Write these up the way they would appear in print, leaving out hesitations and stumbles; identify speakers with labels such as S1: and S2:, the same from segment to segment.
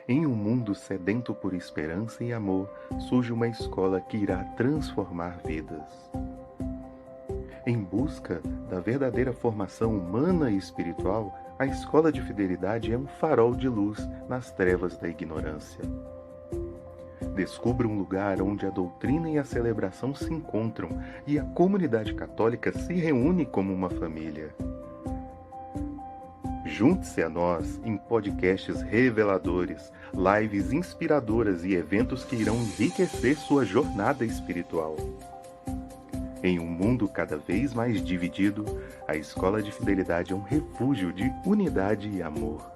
S1: Em um mundo sedento por esperança e amor, surge uma escola que irá transformar vidas. Em busca da verdadeira formação humana e espiritual, a escola de fidelidade é um farol de luz nas trevas da ignorância. Descubra um lugar onde a doutrina e a celebração se encontram e a comunidade católica se reúne como uma família. Junte-se a nós em podcasts reveladores, lives inspiradoras e eventos que irão enriquecer sua jornada espiritual. Em um mundo cada vez mais dividido, a Escola de Fidelidade é um refúgio de unidade e amor.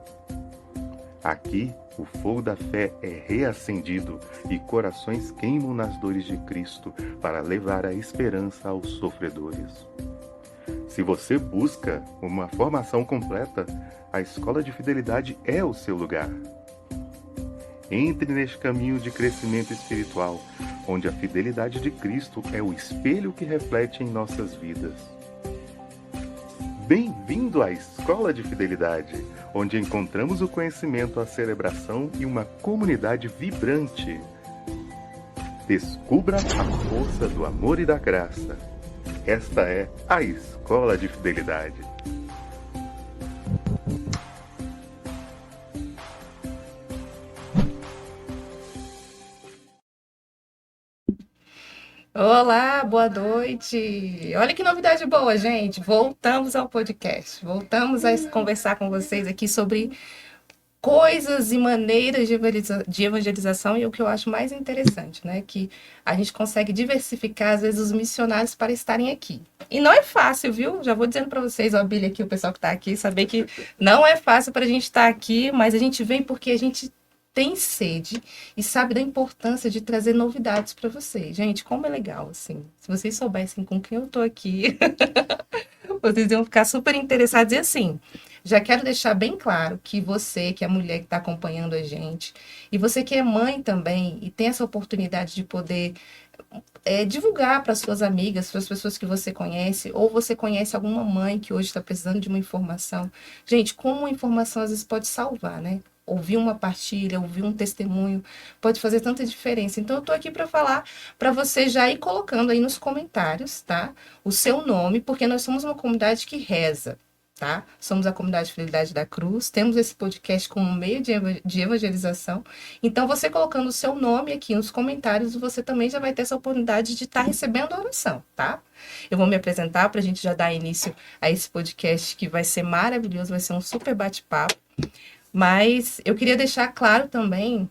S1: Aqui, o fogo da fé é reacendido e corações queimam nas dores de Cristo para levar a esperança aos sofredores. Se você busca uma formação completa, a Escola de Fidelidade é o seu lugar. Entre neste caminho de crescimento espiritual, onde a fidelidade de Cristo é o espelho que reflete em nossas vidas. Bem-vindo à Escola de Fidelidade, onde encontramos o conhecimento, a celebração e uma comunidade vibrante. Descubra a força do amor e da graça. Esta é a Escola de Fidelidade.
S2: Olá, boa noite. Olha que novidade boa, gente. Voltamos ao podcast. Voltamos a conversar com vocês aqui sobre coisas e maneiras de evangelização e o que eu acho mais interessante, né? Que a gente consegue diversificar, às vezes, os missionários para estarem aqui. E não é fácil, viu? Já vou dizendo para vocês, ó, Bíblia aqui, o pessoal que está aqui, saber que não é fácil para a gente estar aqui, mas a gente vem porque a gente tem sede e sabe da importância de trazer novidades para vocês. Gente, como é legal, assim. Se vocês soubessem com quem eu tô aqui, vocês iam ficar super interessados. E assim, já quero deixar bem claro que você, que é a mulher que está acompanhando a gente, e você que é mãe também, e tem essa oportunidade de poder divulgar para suas amigas, para as pessoas que você conhece, ou você conhece alguma mãe que hoje está precisando de uma informação. Gente, como uma informação às vezes pode salvar, né? Ouvir uma partilha, ouvir um testemunho, pode fazer tanta diferença. Então, eu estou aqui para falar para você já ir colocando aí nos comentários, tá? O seu nome, porque nós somos uma comunidade que reza, tá? Somos a comunidade Fidelidade da Cruz, temos esse podcast como meio de evangelização. Então, você colocando o seu nome aqui nos comentários, você também já vai ter essa oportunidade de estar recebendo a oração, tá? Eu vou me apresentar para a gente já dar início a esse podcast que vai ser maravilhoso, vai ser um super bate-papo. Mas eu queria deixar claro também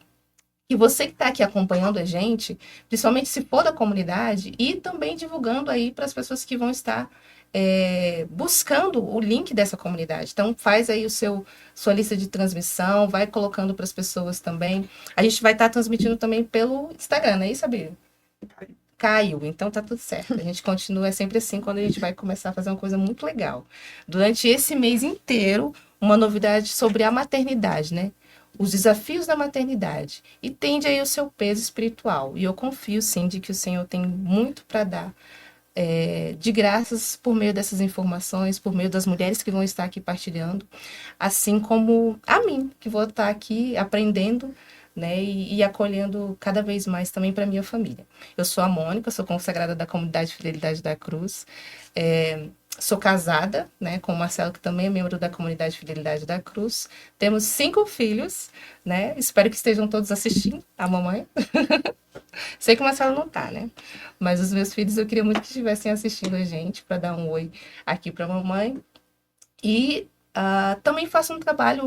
S2: que você que está aqui acompanhando a gente, principalmente se for da comunidade, e também divulgando aí para as pessoas que vão estar buscando o link dessa comunidade. Então, faz aí sua lista de transmissão, vai colocando para as pessoas também. A gente vai estar transmitindo também pelo Instagram, não é isso, Sabia? Caiu, então tá tudo certo. A gente continua sempre assim quando a gente vai começar a fazer uma coisa muito legal. Durante esse mês inteiro, uma novidade sobre a maternidade, né? Os desafios da maternidade. E tende aí o seu peso espiritual. E eu confio, sim, de que o Senhor tem muito para dar de graças por meio dessas informações, por meio das mulheres que vão estar aqui partilhando, assim como a mim, que vou estar aqui aprendendo, né, e acolhendo cada vez mais também para minha família. Eu sou a Mônica, sou consagrada da comunidade Fidelidade da Cruz, sou casada, né, com o Marcelo, que também é membro da comunidade Fidelidade da Cruz. Temos 5 filhos, né? Espero que estejam todos assistindo a mamãe. Sei que o Marcelo não tá, né? Mas os meus filhos eu queria muito que estivessem assistindo a gente para dar um oi aqui para a mamãe. E também faço um trabalho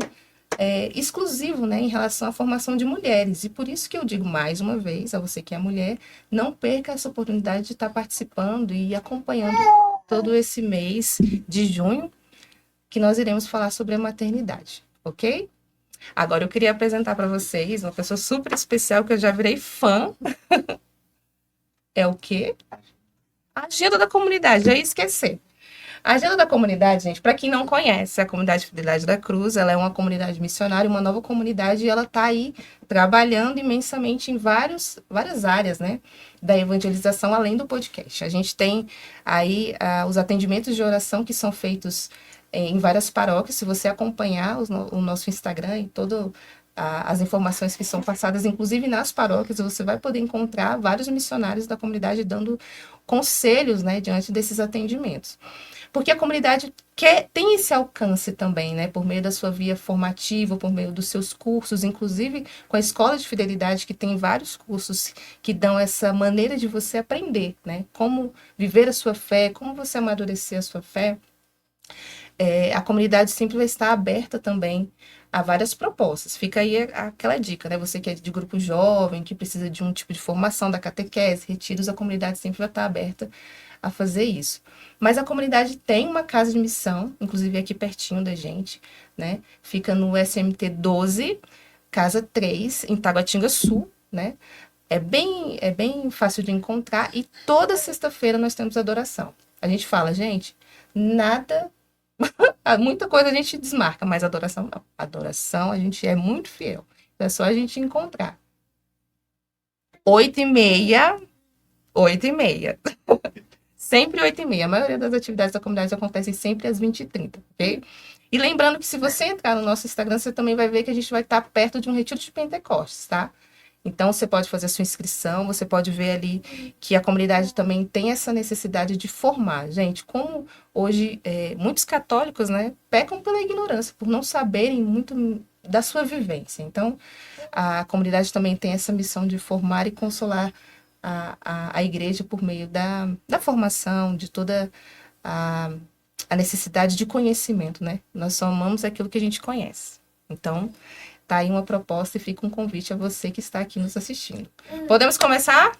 S2: exclusivo, né, em relação à formação de mulheres. E por isso que eu digo mais uma vez a você que é mulher, não perca essa oportunidade de estar participando e acompanhando todo esse mês de junho, que nós iremos falar sobre a maternidade, ok? Agora eu queria apresentar para vocês uma pessoa super especial que eu já virei fã. É o quê? A agenda da comunidade, já ia esquecer. A agenda da comunidade, gente, para quem não conhece, a comunidade Fidelidade da Cruz, ela é uma comunidade missionária, uma nova comunidade, e ela está aí trabalhando imensamente em várias áreas, né, da evangelização, além do podcast. A gente tem aí os atendimentos de oração que são feitos em várias paróquias. Se você acompanhar o nosso Instagram e todo as informações que são passadas, inclusive nas paróquias, você vai poder encontrar vários missionários da comunidade dando conselhos, né, diante desses atendimentos. Porque a comunidade tem esse alcance também, né? Por meio da sua via formativa, por meio dos seus cursos, inclusive com a Escola de Fidelidade, que tem vários cursos que dão essa maneira de você aprender, né? Como viver a sua fé, como você amadurecer a sua fé. A comunidade sempre vai estar aberta também a várias propostas. Fica aí aquela dica, né? Você que é de grupo jovem, que precisa de um tipo de formação da catequese, retiros, a comunidade sempre vai estar aberta a fazer isso. Mas a comunidade tem uma casa de missão, inclusive aqui pertinho da gente, né? Fica no SMT 12, casa 3, em Taguatinga Sul, né? É bem fácil de encontrar e toda sexta-feira nós temos adoração. A gente fala, gente, nada, muita coisa a gente desmarca, mas adoração não. Adoração a gente é muito fiel. É só a gente encontrar. 8h30, 8h30. Sempre 8h30. A maioria das atividades da comunidade acontecem sempre às 20h30, ok? E lembrando que se você entrar no nosso Instagram, você também vai ver que a gente vai estar perto de um retiro de Pentecostes, tá? Então, você pode fazer a sua inscrição, você pode ver ali que a comunidade também tem essa necessidade de formar. Gente, como hoje muitos católicos, né, pecam pela ignorância, por não saberem muito da sua vivência. Então, a comunidade também tem essa missão de formar e consolar a igreja por meio da formação, de toda a necessidade de conhecimento, né? Nós só amamos aquilo que a gente conhece. Então, tá aí uma proposta e fica um convite a você que está aqui nos assistindo. Podemos começar?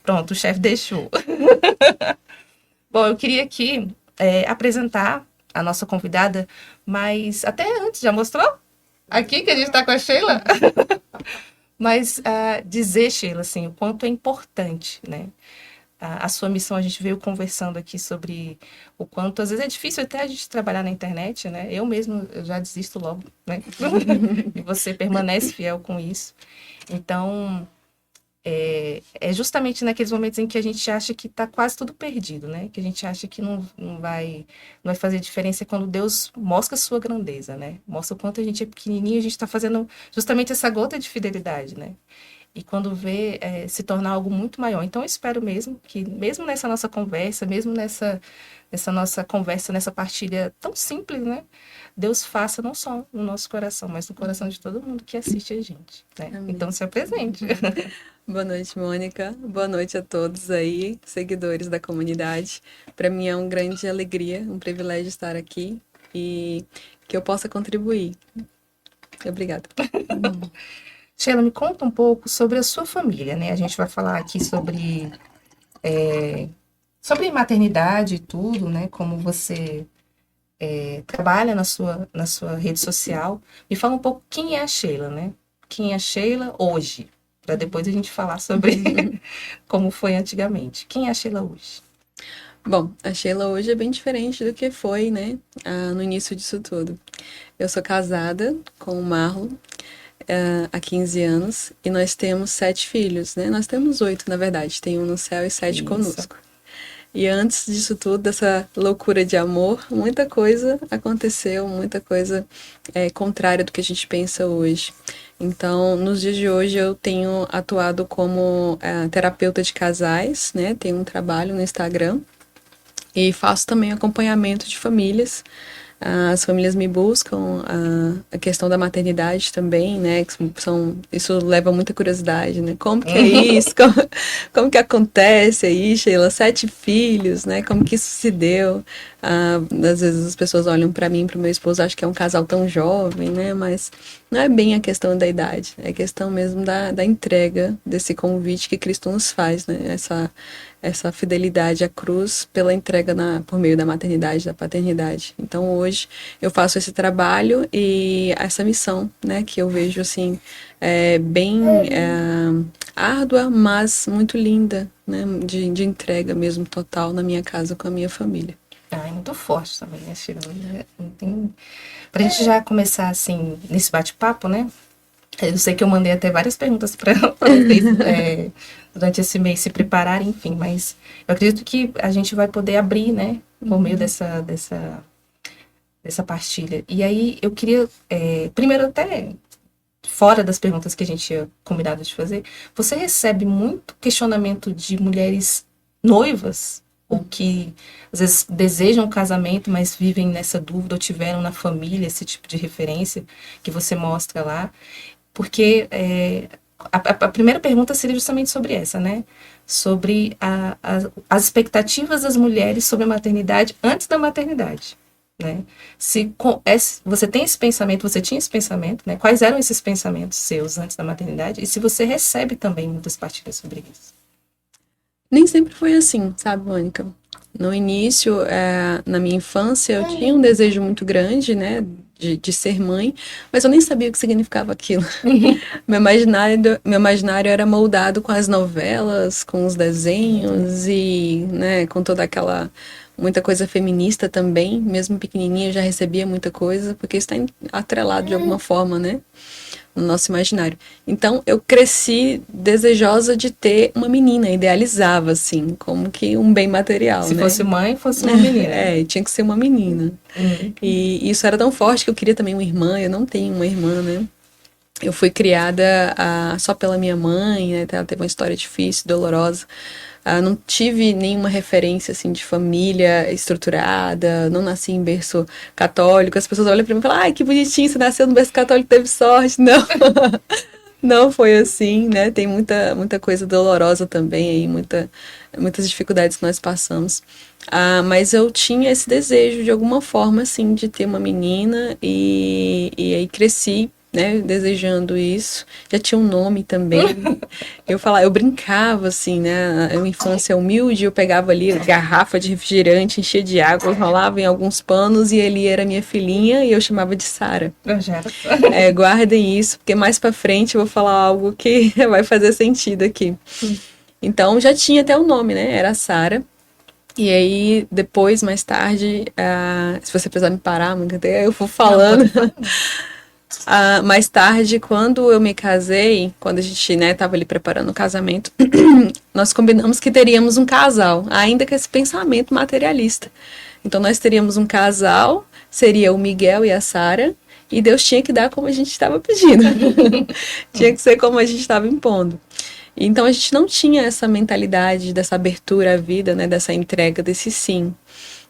S2: Pronto, o chefe deixou. Bom, eu queria aqui apresentar a nossa convidada, mas até antes, já mostrou? Aqui que a gente está com a Sheila? Mas dizer, Sheila, assim, o quanto é importante, né? A sua missão, a gente veio conversando aqui sobre o quanto, às vezes é difícil até a gente trabalhar na internet, né? Eu mesmo eu já desisto logo, né? E você permanece fiel com isso. Então, é justamente naqueles momentos em que a gente acha que está quase tudo perdido, né? Que a gente acha que não vai fazer diferença quando Deus mostra a sua grandeza, né? Mostra o quanto a gente é pequenininho, a gente está fazendo justamente essa gota de fidelidade, né? E quando vê se tornar algo muito maior. Então, eu espero mesmo que, mesmo nessa nossa conversa, mesmo nessa nossa conversa, nessa partilha tão simples, né? Deus faça não só no nosso coração, mas no coração de todo mundo que assiste a gente, né? Então, se apresente.
S3: Boa noite, Mônica. Boa noite a todos aí, seguidores da comunidade. Para mim é uma grande alegria, um privilégio estar aqui e que eu possa contribuir. Obrigada.
S2: Sheila, me conta um pouco sobre a sua família, né? A gente vai falar aqui sobre maternidade e tudo, né? Como você trabalha na sua rede social. Me fala um pouco quem é a Sheila, né? Quem é a Sheila hoje? Para depois a gente falar sobre como foi antigamente. Quem é a Sheila hoje?
S3: Bom, a Sheila hoje é bem diferente do que foi, né? No início disso tudo. Eu sou casada com o Marlon há 15 anos e nós temos 7 filhos, né? Nós temos 8, na verdade. Tem um no céu e 7 conosco. E antes disso tudo, dessa loucura de amor, muita coisa aconteceu, muita coisa contrária do que a gente pensa hoje. Então, nos dias de hoje, eu tenho atuado como terapeuta de casais, né? Tenho um trabalho no Instagram e faço também acompanhamento de famílias. As famílias me buscam, a questão da maternidade também, né? Isso leva muita curiosidade, né? Como que é isso? Como que acontece aí, Sheila? 7 filhos, né? Como que isso se deu? Às vezes as pessoas olham para mim, para o meu esposo, acham que é um casal tão jovem, né? Mas não é bem a questão da idade, é a questão mesmo da entrega desse convite que Cristo nos faz, né? Essa fidelidade à cruz pela entrega por meio da maternidade, da paternidade. Então hoje eu faço esse trabalho e essa missão, né, que eu vejo assim bem árdua, mas muito linda, né? De entrega mesmo total na minha casa com a minha família.
S2: Ah, é muito forte também, né, Sheila? Pra gente já começar, assim, nesse bate-papo, né? Eu sei que eu mandei até várias perguntas para vocês durante esse mês se prepararem, enfim, mas eu acredito que a gente vai poder abrir, né, por meio dessa partilha. E aí eu queria, primeiro até fora das perguntas que a gente tinha combinado de fazer, você recebe muito questionamento de mulheres noivas ou que às vezes desejam o casamento, mas vivem nessa dúvida ou tiveram na família esse tipo de referência que você mostra lá? Porque a primeira pergunta seria justamente sobre essa, né? Sobre as expectativas das mulheres sobre a maternidade antes da maternidade, né? Você tem esse pensamento, você tinha esse pensamento, né? Quais eram esses pensamentos seus antes da maternidade? E se você recebe também muitas partilhas sobre isso?
S3: Nem sempre foi assim, sabe, Mônica? No início, na minha infância, eu tinha um desejo muito grande, né, de ser mãe, mas eu nem sabia o que significava aquilo. Meu imaginário era moldado com as novelas, com os desenhos e, né, com toda aquela muita coisa feminista também, mesmo pequenininha eu já recebia muita coisa, porque está atrelado de alguma forma, né, no nosso imaginário. Então, eu cresci desejosa de ter uma menina, idealizava, assim, como que um bem material,
S2: Se
S3: né?
S2: fosse mãe, fosse uma menina.
S3: Tinha que ser uma menina. E isso era tão forte que eu queria também uma irmã, eu não tenho uma irmã, né? Eu fui criada só pela minha mãe, né? Ela teve uma história difícil, dolorosa. Não tive nenhuma referência, assim, de família estruturada, não nasci em berço católico. As pessoas olham pra mim e falam, ai, que bonitinho, você nasceu no berço católico, teve sorte. Não, não foi assim, né? Tem muita coisa dolorosa também aí, muitas dificuldades que nós passamos. Mas eu tinha esse desejo, de alguma forma, assim, de ter uma menina e aí cresci, né, desejando isso. Já tinha um nome também. Eu brincava, assim, né, uma infância humilde, eu pegava ali garrafa de refrigerante, enchia de água, enrolava em alguns panos e ele era minha filhinha e eu chamava de Sara. Guardem isso, porque mais pra frente eu vou falar algo que vai fazer sentido aqui. Então, já tinha até o nome, né, era Sara. E aí, depois, mais tarde, se você precisar me parar, eu vou falando. Mais tarde, quando eu me casei, quando a gente, né, tava ali preparando o casamento, nós combinamos que teríamos um casal, ainda com esse pensamento materialista. Então, nós teríamos um casal, seria o Miguel e a Sara, e Deus tinha que dar como a gente estava pedindo. Tinha que ser como a gente estava impondo. Então, a gente não tinha essa mentalidade dessa abertura à vida, né, dessa entrega, desse sim.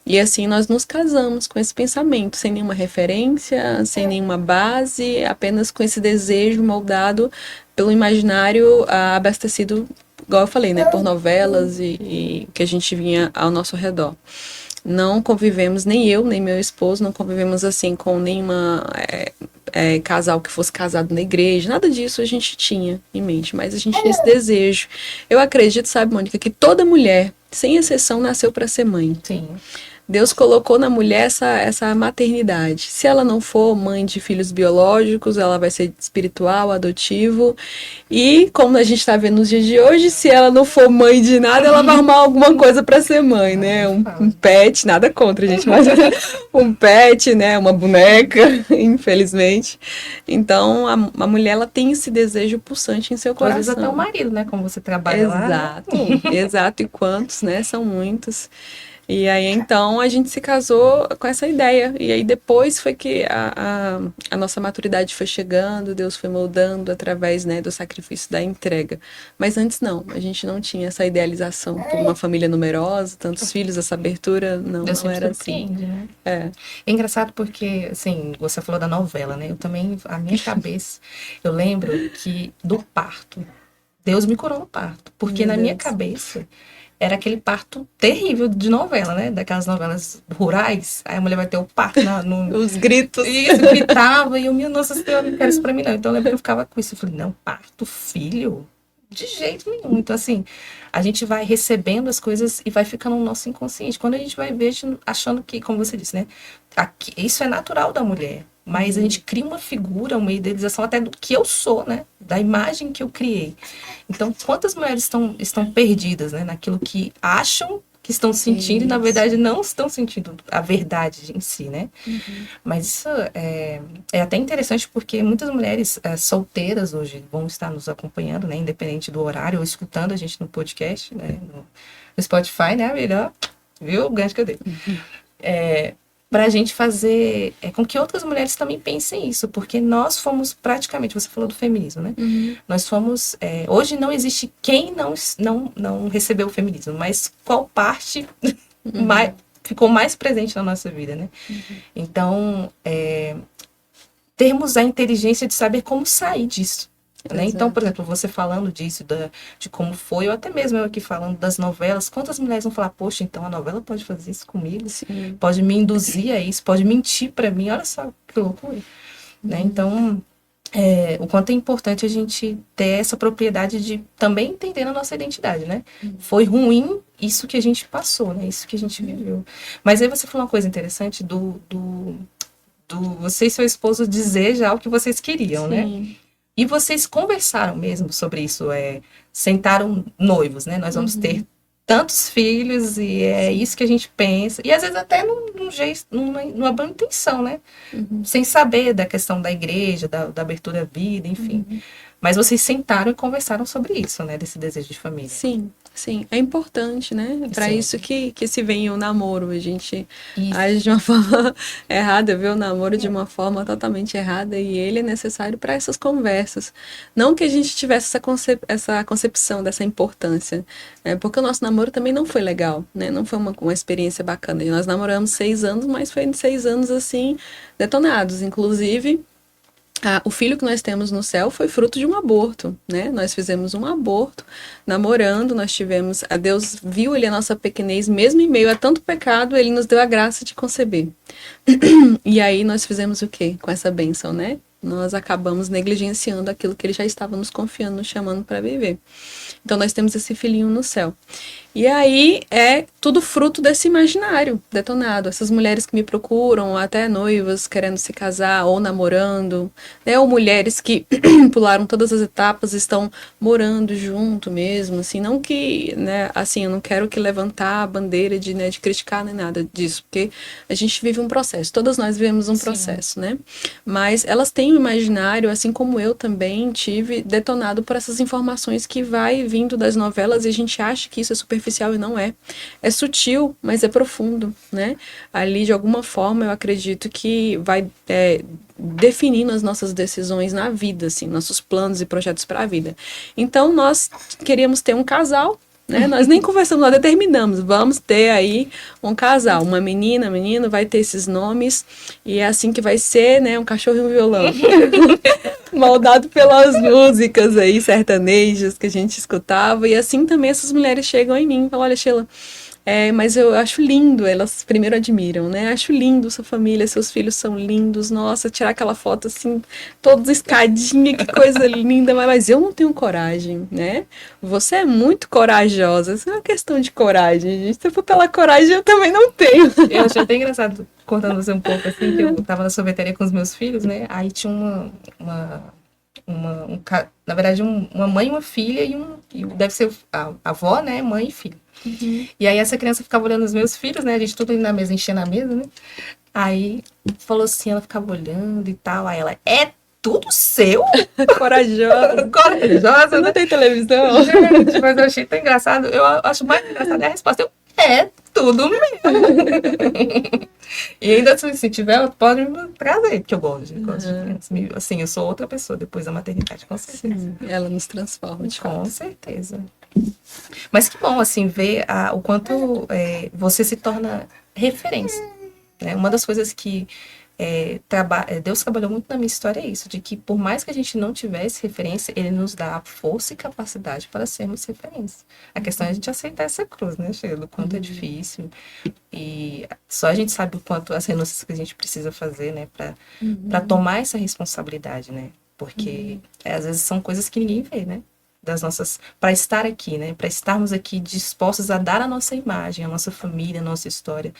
S3: E assim nós nos casamos com esse pensamento, sem nenhuma referência, sem nenhuma base, apenas com esse desejo moldado pelo imaginário abastecido, igual eu falei, né, por novelas e que a gente vinha ao nosso redor. Não convivemos, nem eu, nem meu esposo, não convivemos assim com nenhuma casal que fosse casado na igreja, nada disso a gente tinha em mente, mas a gente tinha esse desejo. Eu acredito, sabe, Mônica, que toda mulher, sem exceção, nasceu para ser mãe.
S2: Sim.
S3: Deus colocou na mulher essa maternidade. Se ela não for mãe de filhos biológicos, ela vai ser espiritual, adotivo. E, como a gente está vendo nos dias de hoje, se ela não for mãe de nada, ela vai arrumar alguma coisa para ser mãe, né? Um pet, nada contra, gente, mas um pet, né? Uma boneca, infelizmente. Então, a mulher, ela tem esse desejo pulsante em seu coração.
S2: Às vezes até o marido, né? Como você trabalha lá.
S3: Exato. E quantos, né? São muitos. E aí, então, a gente se casou com essa ideia. E aí, depois foi que a nossa maturidade foi chegando, Deus foi moldando através, né, do sacrifício da entrega. Mas antes, não. A gente não tinha essa idealização por uma família numerosa, tantos filhos, essa abertura, não era assim.
S2: Né? É engraçado porque, assim, você falou da novela, né? Eu também, a minha cabeça, eu lembro que do parto, Deus me curou no parto. Porque na minha cabeça era aquele parto terrível de novela, né? Daquelas novelas rurais. Aí a mulher vai ter o parto
S3: os gritos.
S2: Isso, gritava. E eu, minha nossa senhora, não quero isso pra mim, não. Então eu lembro que eu ficava com isso. Eu falei, não, parto, filho? De jeito nenhum. Então, assim, a gente vai recebendo as coisas e vai ficando no nosso inconsciente. Quando a gente vai ver, achando que, como você disse, né? Isso é natural da mulher. mas a gente cria uma figura, uma idealização até do que eu sou, né? Da imagem que eu criei. Então, quantas mulheres estão perdidas, né? Naquilo que acham que estão sentindo e, na verdade, não estão sentindo a verdade em si, né? Mas isso é até interessante porque muitas mulheres solteiras hoje vão estar nos acompanhando, né? Independente do horário, ou escutando a gente no podcast, né? No Spotify, né? Melhor, viu? O gancho que eu dei. Para a gente fazer com que outras mulheres também pensem isso, porque nós fomos praticamente, você falou do feminismo, né? Nós fomos, hoje não existe quem não recebeu o feminismo, mas qual parte ficou mais presente na nossa vida, né? Então, termos a inteligência de saber como sair disso. Né? Então, por exemplo, você falando disso, de como foi, ou até mesmo eu aqui falando das novelas, quantas mulheres vão falar, poxa, então a novela pode fazer isso comigo?
S3: Sim.
S2: Pode me induzir a isso, pode mentir para mim, olha só que loucura. Né? Então, o quanto é importante a gente ter essa propriedade de também entender a nossa identidade, né? Foi ruim isso que a gente passou, né? Isso que a gente viveu. Mas aí você falou uma coisa interessante do você e seu esposo dizer já o que vocês queriam, né? E vocês conversaram mesmo sobre isso, sentaram noivos, né? Nós vamos ter tantos filhos e é isso que a gente pensa. E às vezes até num jeito, numa boa intenção, né? Sem saber da questão da igreja, da abertura à vida, enfim. Mas vocês sentaram e conversaram sobre isso, né? Desse desejo de família.
S3: Sim, sim. É importante, né? Para isso que se vem o namoro. A gente age de uma forma errada, vê o namoro de uma forma totalmente errada e ele é necessário para essas conversas. Não que a gente tivesse essa concepção dessa importância, né? Porque o nosso namoro também não foi legal, né? Não foi uma experiência bacana. E nós namoramos 6 anos, mas foi 6 anos, assim, detonados. Inclusive, o filho que nós temos no céu foi fruto de um aborto, né? Nós fizemos um aborto, namorando, nós tivemos... Deus viu ali a nossa pequenez, mesmo em meio a tanto pecado, ele nos deu a graça de conceber. E aí nós fizemos o quê com essa bênção, né? Nós acabamos negligenciando aquilo que ele já estava nos confiando, nos chamando para viver. Então nós temos esse filhinho no céu. E aí é tudo fruto desse imaginário detonado. Essas mulheres que me procuram, até noivas querendo se casar ou namorando, né? Ou mulheres que pularam todas as etapas, estão morando junto mesmo, assim, não que, né, assim, eu não quero que levantar a bandeira de criticar nem nada disso, porque a gente vive um processo, todas nós vivemos um processo, né? Mas elas têm um imaginário, assim como eu também tive, detonado por essas informações que vai vindo das novelas e a gente acha que isso é superficial e não é. É sutil, mas é profundo, né? Ali, de alguma forma, eu acredito que vai definindo as nossas decisões na vida, assim, nossos planos e projetos para a vida. Então, nós queríamos ter um casal, né? Nós nem conversamos, nós determinamos, vamos ter aí um casal, uma menina, menino, vai ter esses nomes, e é assim que vai ser, né? Um cachorro e um violão. Moldado pelas músicas aí sertanejas que a gente escutava, e assim também essas mulheres chegam em mim e falam, olha, Sheila, mas eu acho lindo, elas primeiro admiram, né? Acho lindo sua família, seus filhos são lindos, nossa, tirar aquela foto assim, toda escadinha, que coisa linda, mas eu não tenho coragem, né? Você é muito corajosa, isso é uma questão de coragem, gente. Se for pela coragem, eu também não tenho.
S2: Eu achei até engraçado, contando você um pouco assim, que eu tava na sorveteria com os meus filhos, né? Aí tinha na verdade, uma mãe e uma filha e deve ser a avó, né? Mãe e filho. E aí essa criança ficava olhando os meus filhos, né? A gente tudo ali na mesa, enchendo a mesa, né? Aí falou assim, ela ficava olhando e tal. Aí ela, é tudo seu?
S3: Corajosa.
S2: Corajosa,
S3: Não
S2: né?
S3: tem televisão?
S2: Gente, mas eu achei tão engraçado. Eu acho mais engraçada a resposta. É tudo meu. E ainda se tiver, pode me trazer, porque eu gosto de criança. Assim, eu sou outra pessoa depois da maternidade, com certeza.
S3: Sim, ela nos transforma, de
S2: Com
S3: fato.
S2: certeza. Mas que bom, assim, ver o quanto você se torna referência. Né? Uma das coisas que Deus trabalhou muito na minha história é isso, de que por mais que a gente não tivesse referência, Ele nos dá a força e capacidade para sermos referência. A questão é a gente aceitar essa cruz, né, Sheila? Do quanto é difícil. E só a gente sabe o quanto as renúncias que a gente precisa fazer, né, para tomar essa responsabilidade, né? Porque às vezes são coisas que ninguém vê, né? Para estar aqui, né? Para estarmos aqui dispostos a dar a nossa imagem, a nossa família, a nossa história.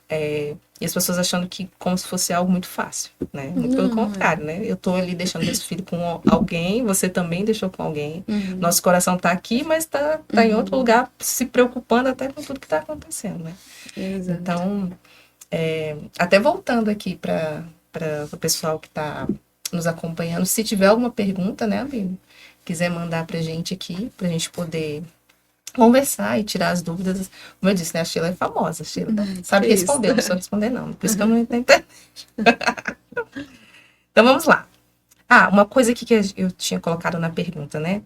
S2: E as pessoas achando que como se fosse algo muito fácil, né? Muito pelo contrário, né? Eu tô ali deixando meu filho com alguém, você também deixou com alguém. Nosso coração tá aqui, mas tá em outro lugar, se preocupando até com tudo que tá acontecendo, né?
S3: Exato.
S2: Então, até voltando aqui para o pessoal que tá nos acompanhando, se tiver alguma pergunta, né, amigo? Quiser mandar pra gente aqui, pra gente poder conversar e tirar as dúvidas. Como eu disse, né? A Sheila é famosa. A Sheila sabe
S3: que
S2: responder, eu não
S3: isso.
S2: sou responder, não. Por isso que eu não entendo. Então vamos lá. Uma coisa aqui que eu tinha colocado na pergunta, né?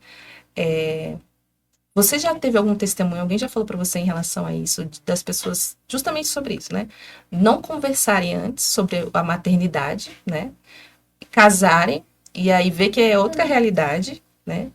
S2: Você já teve algum testemunho? Alguém já falou para você em relação a isso, das pessoas, justamente sobre isso, né? Não conversarem antes sobre a maternidade, né? Casarem e aí ver que é outra realidade, né?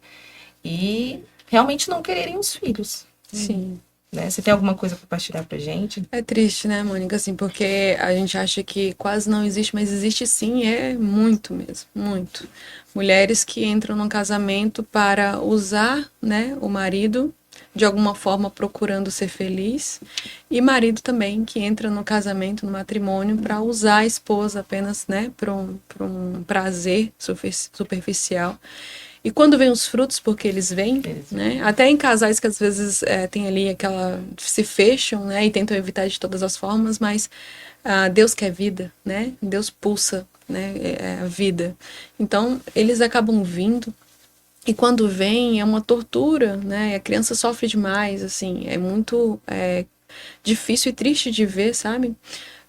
S2: E realmente não quererem os filhos.
S3: Sim.
S2: Né? Você tem alguma coisa para partilhar pra gente?
S3: É triste, né, Mônica? Assim, porque a gente acha que quase não existe, mas existe sim, é muito mesmo, muito. Mulheres que entram num casamento para usar, né, o marido de alguma forma procurando ser feliz, e marido também que entra no casamento, no matrimônio, para usar a esposa apenas, né, para um prazer superficial. E quando vem os frutos, porque eles vêm, né? Até em casais que às vezes tem ali aquela... se fecham, né? E tentam evitar de todas as formas, mas Deus quer vida, né? Deus pulsa, né? A vida. Então, eles acabam vindo. E quando vem, é uma tortura, né? A criança sofre demais, assim. É muito difícil e triste de ver, sabe?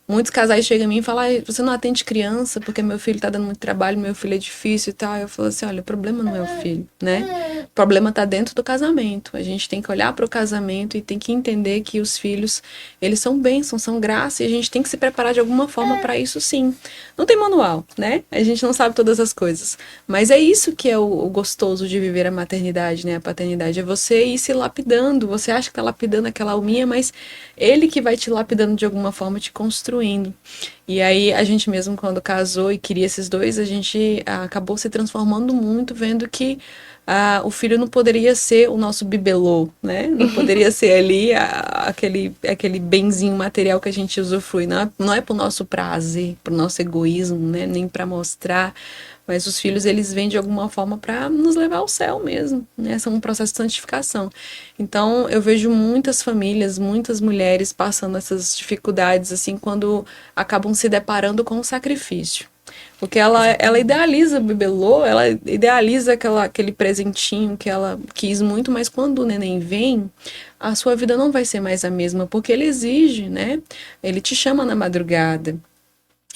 S3: Muitos casais chegam a mim e falam, você não atende criança porque meu filho tá dando muito trabalho, meu filho é difícil e tal. Eu falo assim, olha, o problema não é o filho, né? O problema tá dentro do casamento. A gente tem que olhar para o casamento e tem que entender que os filhos, eles são bênçãos, são graça, e a gente tem que se preparar de alguma forma para isso sim. Não tem manual, né? A gente não sabe todas as coisas. Mas é isso que é o gostoso de viver a maternidade, né? A paternidade. É você ir se lapidando. Você acha que tá lapidando aquela alminha, mas ele que vai te lapidando de alguma forma, te construindo. E aí, a gente mesmo, quando casou e queria esses dois, a gente acabou se transformando muito, vendo que o filho não poderia ser o nosso bibelô, né? Não poderia ser ali aquele benzinho material que a gente usufrui. Não é pro nosso prazer, pro nosso egoísmo, né? Nem para mostrar. Mas os filhos, eles vêm de alguma forma para nos levar ao céu mesmo, né? São um processo de santificação. Então, eu vejo muitas famílias, muitas mulheres passando essas dificuldades, assim, quando acabam se deparando com o sacrifício. Porque ela idealiza o bibelô, ela idealiza aquele presentinho que ela quis muito, mas quando o neném vem, a sua vida não vai ser mais a mesma, porque ele exige, né? Ele te chama na madrugada.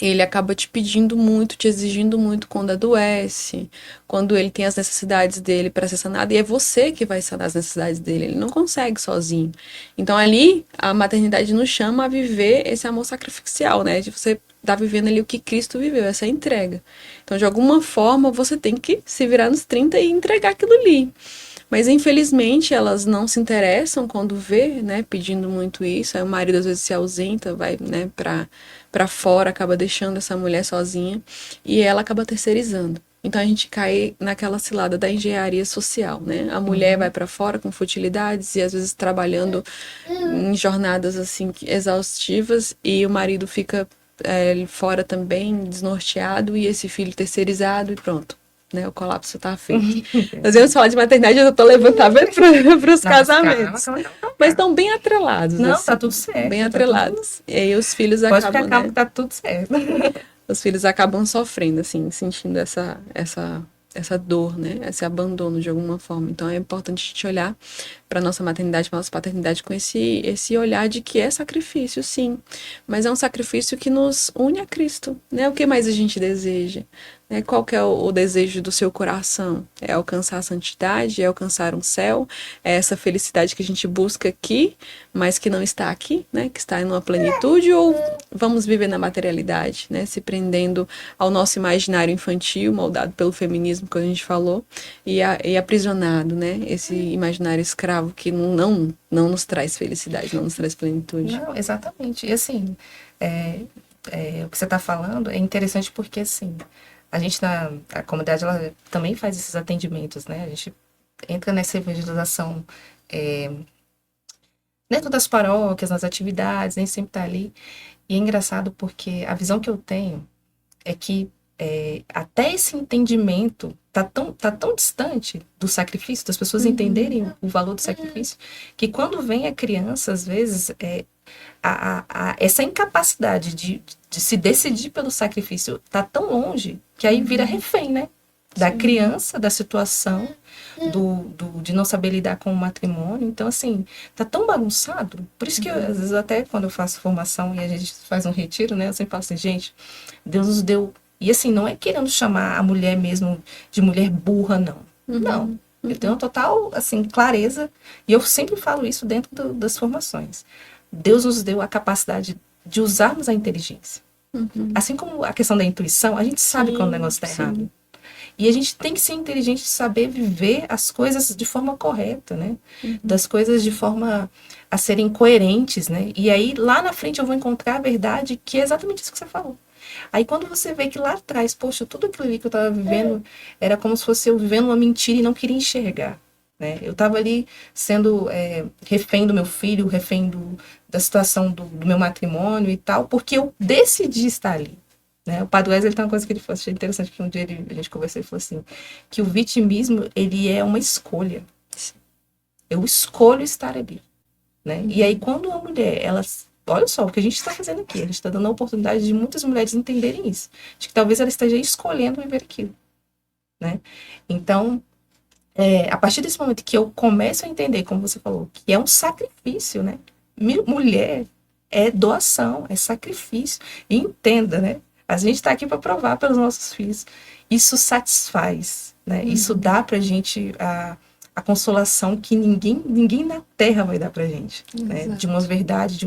S3: Ele acaba te pedindo muito, te exigindo muito quando adoece, quando ele tem as necessidades dele para ser sanado, e é você que vai sanar as necessidades dele, ele não consegue sozinho. Então ali, a maternidade nos chama a viver esse amor sacrificial, né? De você estar vivendo ali o que Cristo viveu, essa entrega. Então, de alguma forma, você tem que se virar nos 30 e entregar aquilo ali. Mas infelizmente elas não se interessam quando vê, né, pedindo muito isso. Aí o marido às vezes se ausenta, vai, né, para fora, acaba deixando essa mulher sozinha e ela acaba terceirizando. Então a gente cai naquela cilada da engenharia social, né? A mulher vai para fora com futilidades e às vezes trabalhando em jornadas assim exaustivas e o marido fica fora também, desnorteado, e esse filho terceirizado e pronto. Né, o colapso tá feito. Nós vamos falar de maternidade, eu tô levantando para os casamentos. Calma. Mas estão bem atrelados.
S2: Não,
S3: assim,
S2: tá tudo certo.
S3: Bem atrelados. Tudo... E aí os filhos
S2: Pode
S3: acabam,
S2: ficar calmo,
S3: né?
S2: que tá tudo certo.
S3: Os filhos acabam sofrendo, assim, sentindo essa dor, né? Esse abandono de alguma forma. Então é importante a gente olhar para nossa maternidade, para nossa paternidade com esse olhar de que é sacrifício, sim. Mas é um sacrifício que nos une a Cristo, né? O que mais a gente deseja? Né? Qual que é o desejo do seu coração? É alcançar a santidade? É alcançar um céu? É essa felicidade que a gente busca aqui, mas que não está aqui, né? Que está em uma plenitude? Ou vamos viver na materialidade, né? Se prendendo ao nosso imaginário infantil, moldado pelo feminismo, que a gente falou, e aprisionado, né? Esse imaginário escravo que não nos traz felicidade, não nos traz plenitude.
S2: Não, exatamente. E assim, o que você está falando é interessante porque, assim, a gente a comunidade, ela também faz esses atendimentos, né? A gente entra nessa evangelização dentro das paróquias, nas atividades, nem sempre tá ali. E é engraçado porque a visão que eu tenho é que até esse entendimento tá tão distante do sacrifício, das pessoas entenderem o valor do sacrifício, que quando vem a criança, às vezes, essa incapacidade de se decidir pelo sacrifício tá tão longe que aí vira refém, né? Da criança, da situação, de não saber lidar com o matrimônio. Então, assim, tá tão bagunçado. Por isso que, às vezes, até quando eu faço formação e a gente faz um retiro, né? Eu sempre falo assim, gente, Deus nos deu... E, assim, não é querendo chamar a mulher mesmo de mulher burra, não. Não. Eu tenho total, assim, clareza. E eu sempre falo isso dentro das formações. Deus nos deu a capacidade de usarmos a inteligência. Assim como a questão da intuição, a gente sabe quando o negócio está errado. E a gente tem que ser inteligente de saber viver as coisas de forma correta, né? Das coisas de forma a serem coerentes, né? E aí, lá na frente, eu vou encontrar a verdade, que é exatamente isso que você falou. Aí, quando você vê que lá atrás, poxa, tudo aquilo ali que eu estava vivendo era como se fosse eu vivendo uma mentira e não queria enxergar, né? Eu estava ali sendo refém do meu filho, refém da situação do meu matrimônio e tal, porque eu decidi estar ali. Né? O Padre Wesley tem uma coisa que ele falou, achei interessante, que um dia a gente conversou e falou assim, que o vitimismo, ele é uma escolha. Eu escolho estar ali. Né? E aí, quando uma mulher, ela... Olha só o que a gente está fazendo aqui. A gente está dando a oportunidade de muitas mulheres entenderem isso. De que talvez ela esteja escolhendo viver aquilo. Né? Então, a partir desse momento que eu começo a entender, como você falou, que é um sacrifício, né? Mulher é doação, é sacrifício. E entenda, né? A gente está aqui para provar pelos nossos filhos. Isso satisfaz, né? Isso dá para a gente a consolação que ninguém na Terra vai dar para a gente, né? De uma verdade,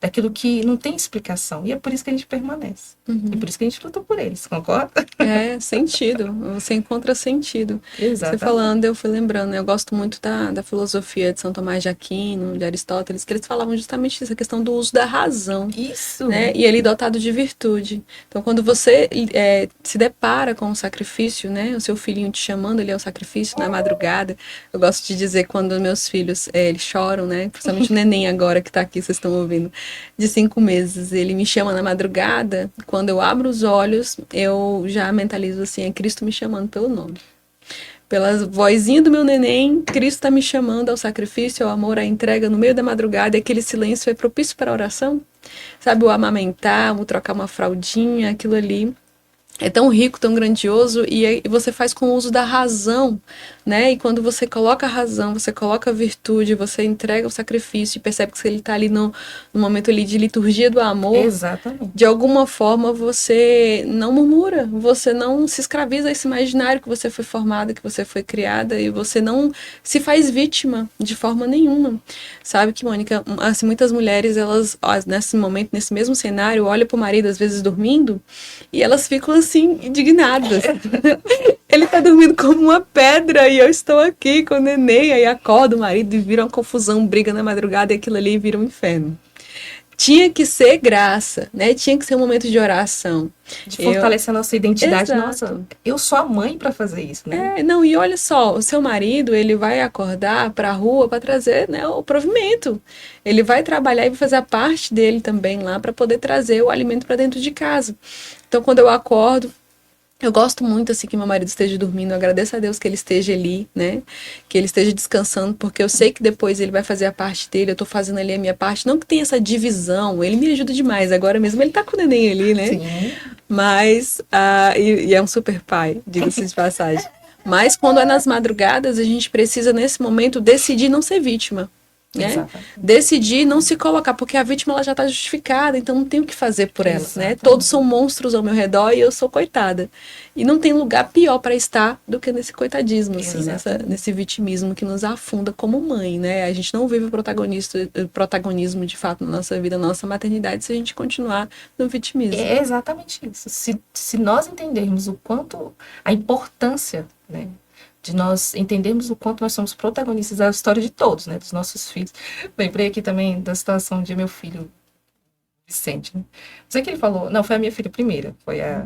S2: daquilo que não tem explicação. E é por isso que a gente permanece. E por isso que a gente luta por eles, concorda?
S3: É, sentido. Você encontra sentido.
S2: Exatamente.
S3: Você falando, eu fui lembrando, né? Eu gosto muito da filosofia de São Tomás de Aquino, de Aristóteles, que eles falavam justamente isso, a questão do uso da razão.
S2: Isso.
S3: Né? E ele dotado de virtude. Então, quando você se depara com o sacrifício, né? O seu filhinho te chamando ali ao sacrifício na madrugada. Eu gosto de dizer quando meus filhos, eles choram, né? Principalmente o neném agora que tá aqui, vocês estão ouvindo, de 5 meses. Ele me chama na madrugada, quando eu abro os olhos, eu já mentalizo assim, é Cristo me chamando pelo nome. Pela vozinha do meu neném, Cristo está me chamando ao sacrifício, ao amor, à entrega no meio da madrugada, e aquele silêncio é propício para a oração. Sabe, o amamentar, o trocar uma fraldinha, aquilo ali é tão rico, tão grandioso, e você faz com o uso da razão, né? E quando você coloca a razão, você coloca a virtude, você entrega o sacrifício e percebe que ele está ali no momento ali de liturgia do amor.
S2: Exatamente.
S3: De alguma forma você não murmura, você não se escraviza a esse imaginário que você foi formada, que você foi criada, e você não se faz vítima de forma nenhuma. Sabe que, Mônica, assim, muitas mulheres, elas, nesse momento, nesse mesmo cenário, olham pro marido, às vezes, dormindo, e elas ficam, assim, indignadas. Ele tá dormindo como uma pedra e eu estou aqui com o neném, aí acorda o marido e vira uma confusão, briga na madrugada e aquilo ali vira um inferno. Tinha que ser graça, né? Tinha que ser um momento de oração.
S2: De fortalecer a nossa identidade.
S3: Exato.
S2: Nossa, eu sou a mãe para fazer isso, né?
S3: Não, e olha só, o seu marido, ele vai acordar para a rua para trazer, né, o provimento. Ele vai trabalhar e vai fazer a parte dele também lá para poder trazer o alimento para dentro de casa. Então, quando eu acordo, eu gosto muito, assim, que meu marido esteja dormindo. Eu agradeço a Deus que ele esteja ali, né? Que ele esteja descansando, porque eu sei que depois ele vai fazer a parte dele, eu tô fazendo ali a minha parte. Não que tenha essa divisão, ele me ajuda demais. Agora mesmo ele tá com o neném ali, né?
S2: Sim.
S3: Mas, e é um super pai, diga-se de passagem. Mas quando é nas madrugadas, a gente precisa, nesse momento, decidir não ser vítima. Né? Decidir não se colocar, porque a vítima ela já está justificada, então não tem o que fazer por ela, né? Todos são monstros ao meu redor e eu sou coitada. E não tem lugar pior para estar do que nesse coitadismo, assim, nesse vitimismo que nos afunda como mãe, né? A gente não vive o protagonismo de fato na nossa vida, na nossa maternidade, se a gente continuar no vitimismo.
S2: É exatamente isso. Se nós entendermos o quanto, a importância, né? De nós entendermos o quanto nós somos protagonistas da história de todos, né? Dos nossos filhos. Lembrei aqui também da situação de meu filho, Vicente, né? Não sei o que ele falou. Não, foi a minha filha primeira. Foi a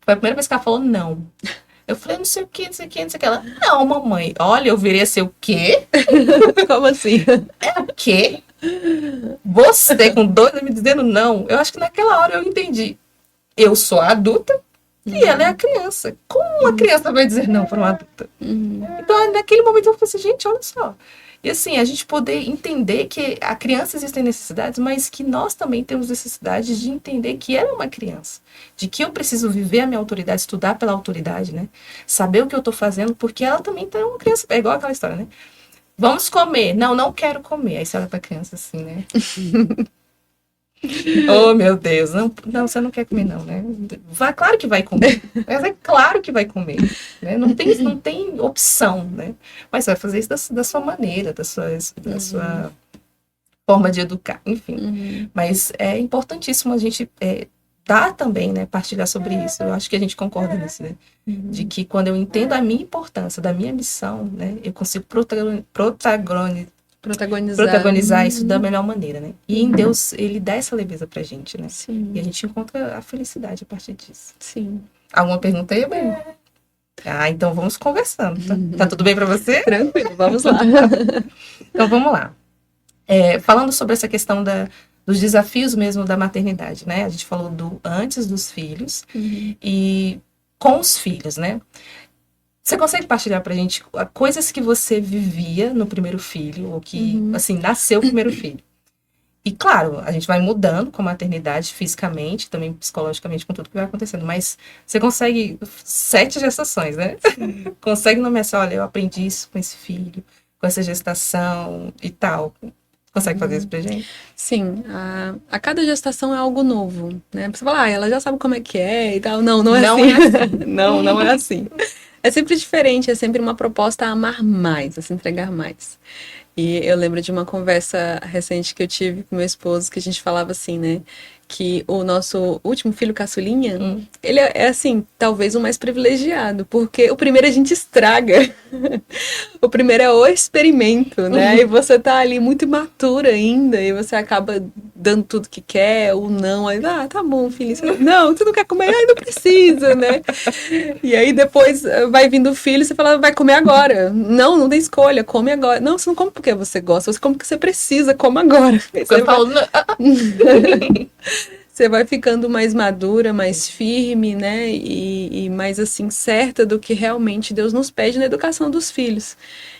S2: primeira vez que ela falou não. Eu falei, não sei o que, não sei o que, não sei o que. Ela, não, mamãe, olha, eu virei ser o quê?
S3: Como assim?
S2: É o quê? Você com 2 me dizendo não. Eu acho que naquela hora eu entendi. Eu sou a adulta e ela é a criança. Como uma criança vai dizer não para uma adulta? Então, naquele momento eu falei assim, gente, olha só. E assim, a gente poder entender que a criança existem necessidades, mas que nós também temos necessidades de entender que ela é uma criança. De que eu preciso viver a minha autoridade, estudar pela autoridade, né? Saber o que eu tô fazendo, porque ela também tá uma criança. É igual aquela história, né? Vamos comer. Não, não quero comer. Aí você olha pra criança assim, né? Oh, meu Deus. Não, não, você não quer comer, não, né? Vai, claro que vai comer. Mas é claro que vai comer. Né? Não tem opção, né? Mas você vai fazer isso da sua maneira, da sua forma de educar, enfim. Mas é importantíssimo a gente dar também, né? Partilhar sobre isso. Eu acho que a gente concorda nisso, né? De que quando eu entendo a minha importância, da minha missão, né? Eu consigo protagonizar isso da melhor maneira, né? E em Deus, ele dá essa leveza pra gente, né?
S3: Sim.
S2: E a gente encontra a felicidade a partir disso.
S3: Sim.
S2: Alguma pergunta aí, bem? Ah, então vamos conversando, tá? Tá tudo bem pra você?
S3: Tranquilo, vamos lá.
S2: Então vamos lá. Falando sobre essa questão dos desafios mesmo da maternidade, né? A gente falou do antes dos filhos e com os filhos, né? Você consegue partilhar pra gente coisas que você vivia no primeiro filho, ou que, assim, nasceu o primeiro filho? E, claro, a gente vai mudando com a maternidade fisicamente, também psicologicamente, com tudo que vai acontecendo. Mas você consegue 7 gestações, né? Consegue nomear assim, olha, eu aprendi isso com esse filho, com essa gestação e tal. Consegue fazer isso pra gente?
S3: Sim, a cada gestação é algo novo, né? Você fala, ela já sabe como é que é e tal. Não é assim.
S2: É assim.
S3: Não é assim. É sempre diferente, é sempre uma proposta a amar mais, a se entregar mais. E eu lembro de uma conversa recente que eu tive com meu esposo, que a gente falava assim, né? Que o nosso último filho, caçulinha, ele é assim, talvez o mais privilegiado, porque o primeiro a gente estraga. O primeiro é o experimento, né? E você tá ali muito imatura ainda, e você acaba dando tudo que quer, ou não. Aí, tá bom, filho. Não, tu não quer comer? Ai, não precisa, né? E aí depois vai vindo o filho, você fala, vai comer agora. Não tem escolha, come agora. Não, você não come porque você gosta, você come porque você precisa, come agora.
S2: Eu falo,
S3: Você vai ficando mais madura, mais firme, né? E mais assim, certa do que realmente Deus nos pede na educação dos filhos.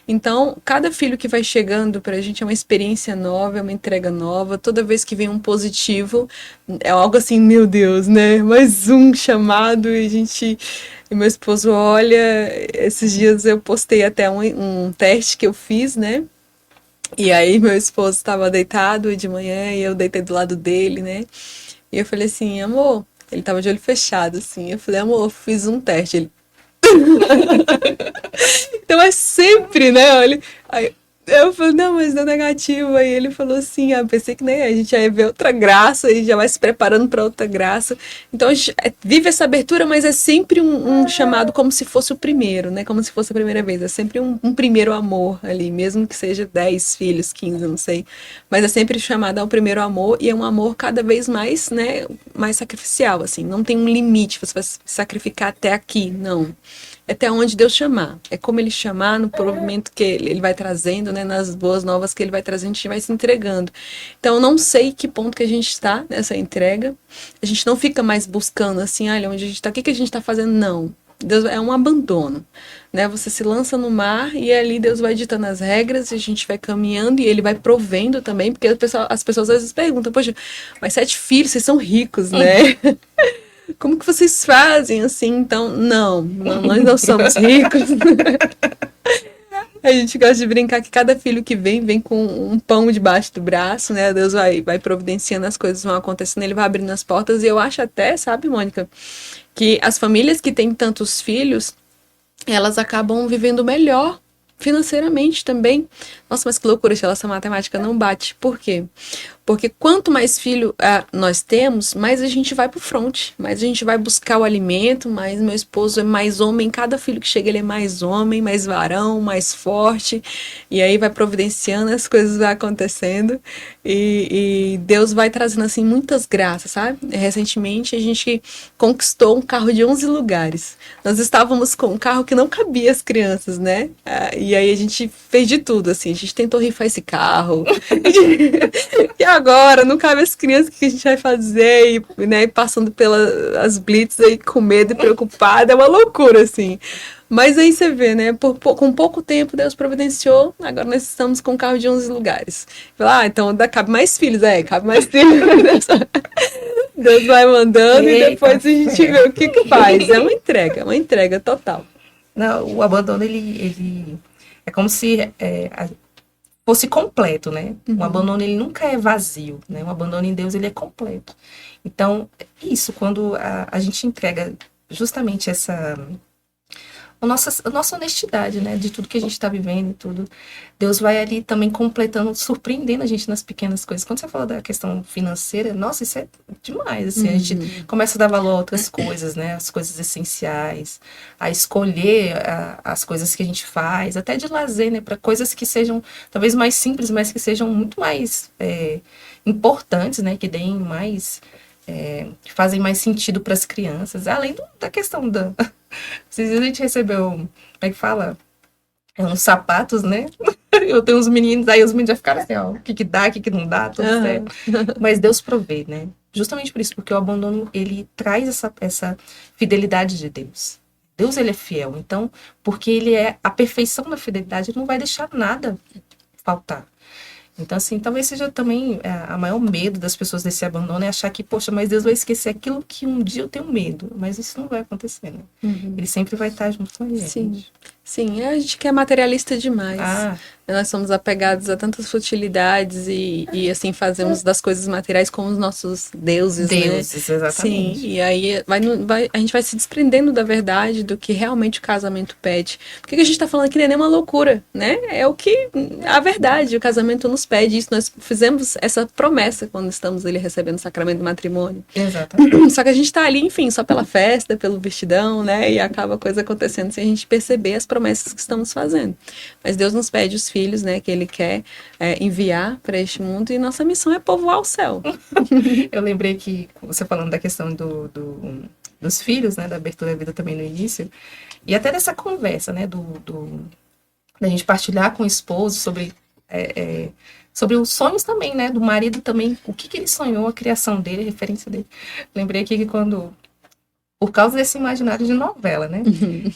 S3: Então, cada filho que vai chegando pra gente é uma experiência nova, é uma entrega nova. Toda vez que vem um positivo, é algo assim, meu Deus, né? Mais um chamado e a gente... E meu esposo olha, esses dias eu postei até um teste que eu fiz, né? E aí meu esposo estava deitado de manhã e eu deitei do lado dele, né? E eu falei assim, amor, ele tava de olho fechado, assim. Eu falei, amor, eu fiz um teste. Ele. Então é sempre, né? Aí eu falei, não, mas deu negativo. Aí ele falou assim, pensei que nem a gente ia ver outra graça e já vai se preparando para outra graça. Então a gente vive essa abertura, mas é sempre um chamado como se fosse o primeiro, né? Como se fosse a primeira vez. É sempre um primeiro amor ali, mesmo que seja 10 filhos, 15, não sei. Mas é sempre chamado ao primeiro amor e é um amor cada vez mais, né? Mais sacrificial, assim. Não tem um limite, você vai se sacrificar até aqui, não. Até onde Deus chamar. É como Ele chamar, no provimento que Ele vai trazendo, né? Nas boas novas que Ele vai trazendo, a gente vai se entregando. Então, eu não sei que ponto que a gente está nessa entrega. A gente não fica mais buscando assim, olha, onde a gente está, o que a gente está fazendo? Não. Deus é um abandono, né? Você se lança no mar e ali Deus vai ditando as regras e a gente vai caminhando e Ele vai provendo também, porque as pessoas às vezes perguntam, poxa, mas 7 filhos, vocês são ricos, né? Como que vocês fazem assim? Então, não, nós não somos ricos. A gente gosta de brincar que cada filho que vem com um pão debaixo do braço, né? Deus vai providenciando, as coisas vão acontecendo, Ele vai abrindo as portas. E eu acho até, sabe, Mônica, que as famílias que têm tantos filhos, elas acabam vivendo melhor financeiramente também. Nossa, mas que loucura se essa matemática não bate. Por quê? Porque quanto mais filho nós temos, mais a gente vai pro front, mais a gente vai buscar o alimento, mais meu esposo é mais homem, cada filho que chega ele é mais homem, mais varão, mais forte, e aí vai providenciando, as coisas vão acontecendo, e Deus vai trazendo assim muitas graças, sabe? Recentemente a gente conquistou um carro de 11 lugares. Nós estávamos com um carro que não cabia as crianças, né? E aí a gente fez de tudo, assim, a gente tentou rifar esse carro. E agora, não cabe as crianças, o que a gente vai fazer? E, né, passando pelas blitz aí com medo e preocupada, é uma loucura, assim. Mas aí você vê, né? Com pouco tempo Deus providenciou, agora nós estamos com um carro de 11 lugares. Então cabe mais filhos, cabe mais filhos. Deus vai mandando. Eita, e depois a gente vê o que faz. É uma entrega total.
S2: Não, o abandono, ele é como se fosse completo, né? O abandono, ele nunca é vazio, né? O abandono em Deus, ele é completo. Então, isso, quando a gente entrega justamente a nossa honestidade, né? De tudo que a gente está vivendo e tudo. Deus vai ali também completando, surpreendendo a gente nas pequenas coisas. Quando você fala da questão financeira, nossa, isso é demais, assim. A gente começa a dar valor a outras coisas, né? As coisas essenciais, a escolher as coisas que a gente faz, até de lazer, né? Para coisas que sejam talvez mais simples, mas que sejam muito mais importantes, né? Que deem mais... que fazem mais sentido para as crianças, além da questão da... Esses dias a gente recebeu, como é que fala? Uns sapatos, né? Eu tenho uns meninos, aí os meninos já ficaram assim, ó, o que dá, o que não dá, tudo certo. Mas Deus provê, né? Justamente por isso, porque o abandono, ele traz essa fidelidade de Deus. Deus, ele é fiel, então, porque ele é a perfeição da fidelidade, ele não vai deixar nada faltar. Então, assim, talvez seja também a maior medo das pessoas desse abandono é achar que, poxa, mas Deus vai esquecer aquilo que um dia eu tenho medo. Mas isso não vai acontecer, né? Ele sempre vai estar junto com a gente.
S3: Sim, a gente que é materialista demais. Nós somos apegados a tantas futilidades e assim, fazemos das coisas materiais como os nossos deuses, né?
S2: Exatamente.
S3: Sim, e aí a gente vai se desprendendo da verdade, do que realmente o casamento pede. Porque a gente está falando aqui não é nem uma loucura, né? É o que a verdade, o casamento nos pede isso. Nós fizemos essa promessa quando estamos ali recebendo o sacramento do matrimônio.
S2: Exatamente.
S3: Só que a gente está ali, enfim, só pela festa, pelo vestidão, né? E acaba a coisa acontecendo sem a gente perceber as promessas que estamos fazendo. Mas Deus nos pede os filhos, né? Que Ele quer enviar para este mundo, e nossa missão é povoar o céu.
S2: Eu lembrei que você falando da questão dos filhos, né? Da abertura da vida também no início, e até dessa conversa, né? Da gente partilhar com o esposo sobre os sonhos também, né? Do marido também, o que ele sonhou, a criação dele, a referência dele. Lembrei aqui que por causa desse imaginário de novela, né?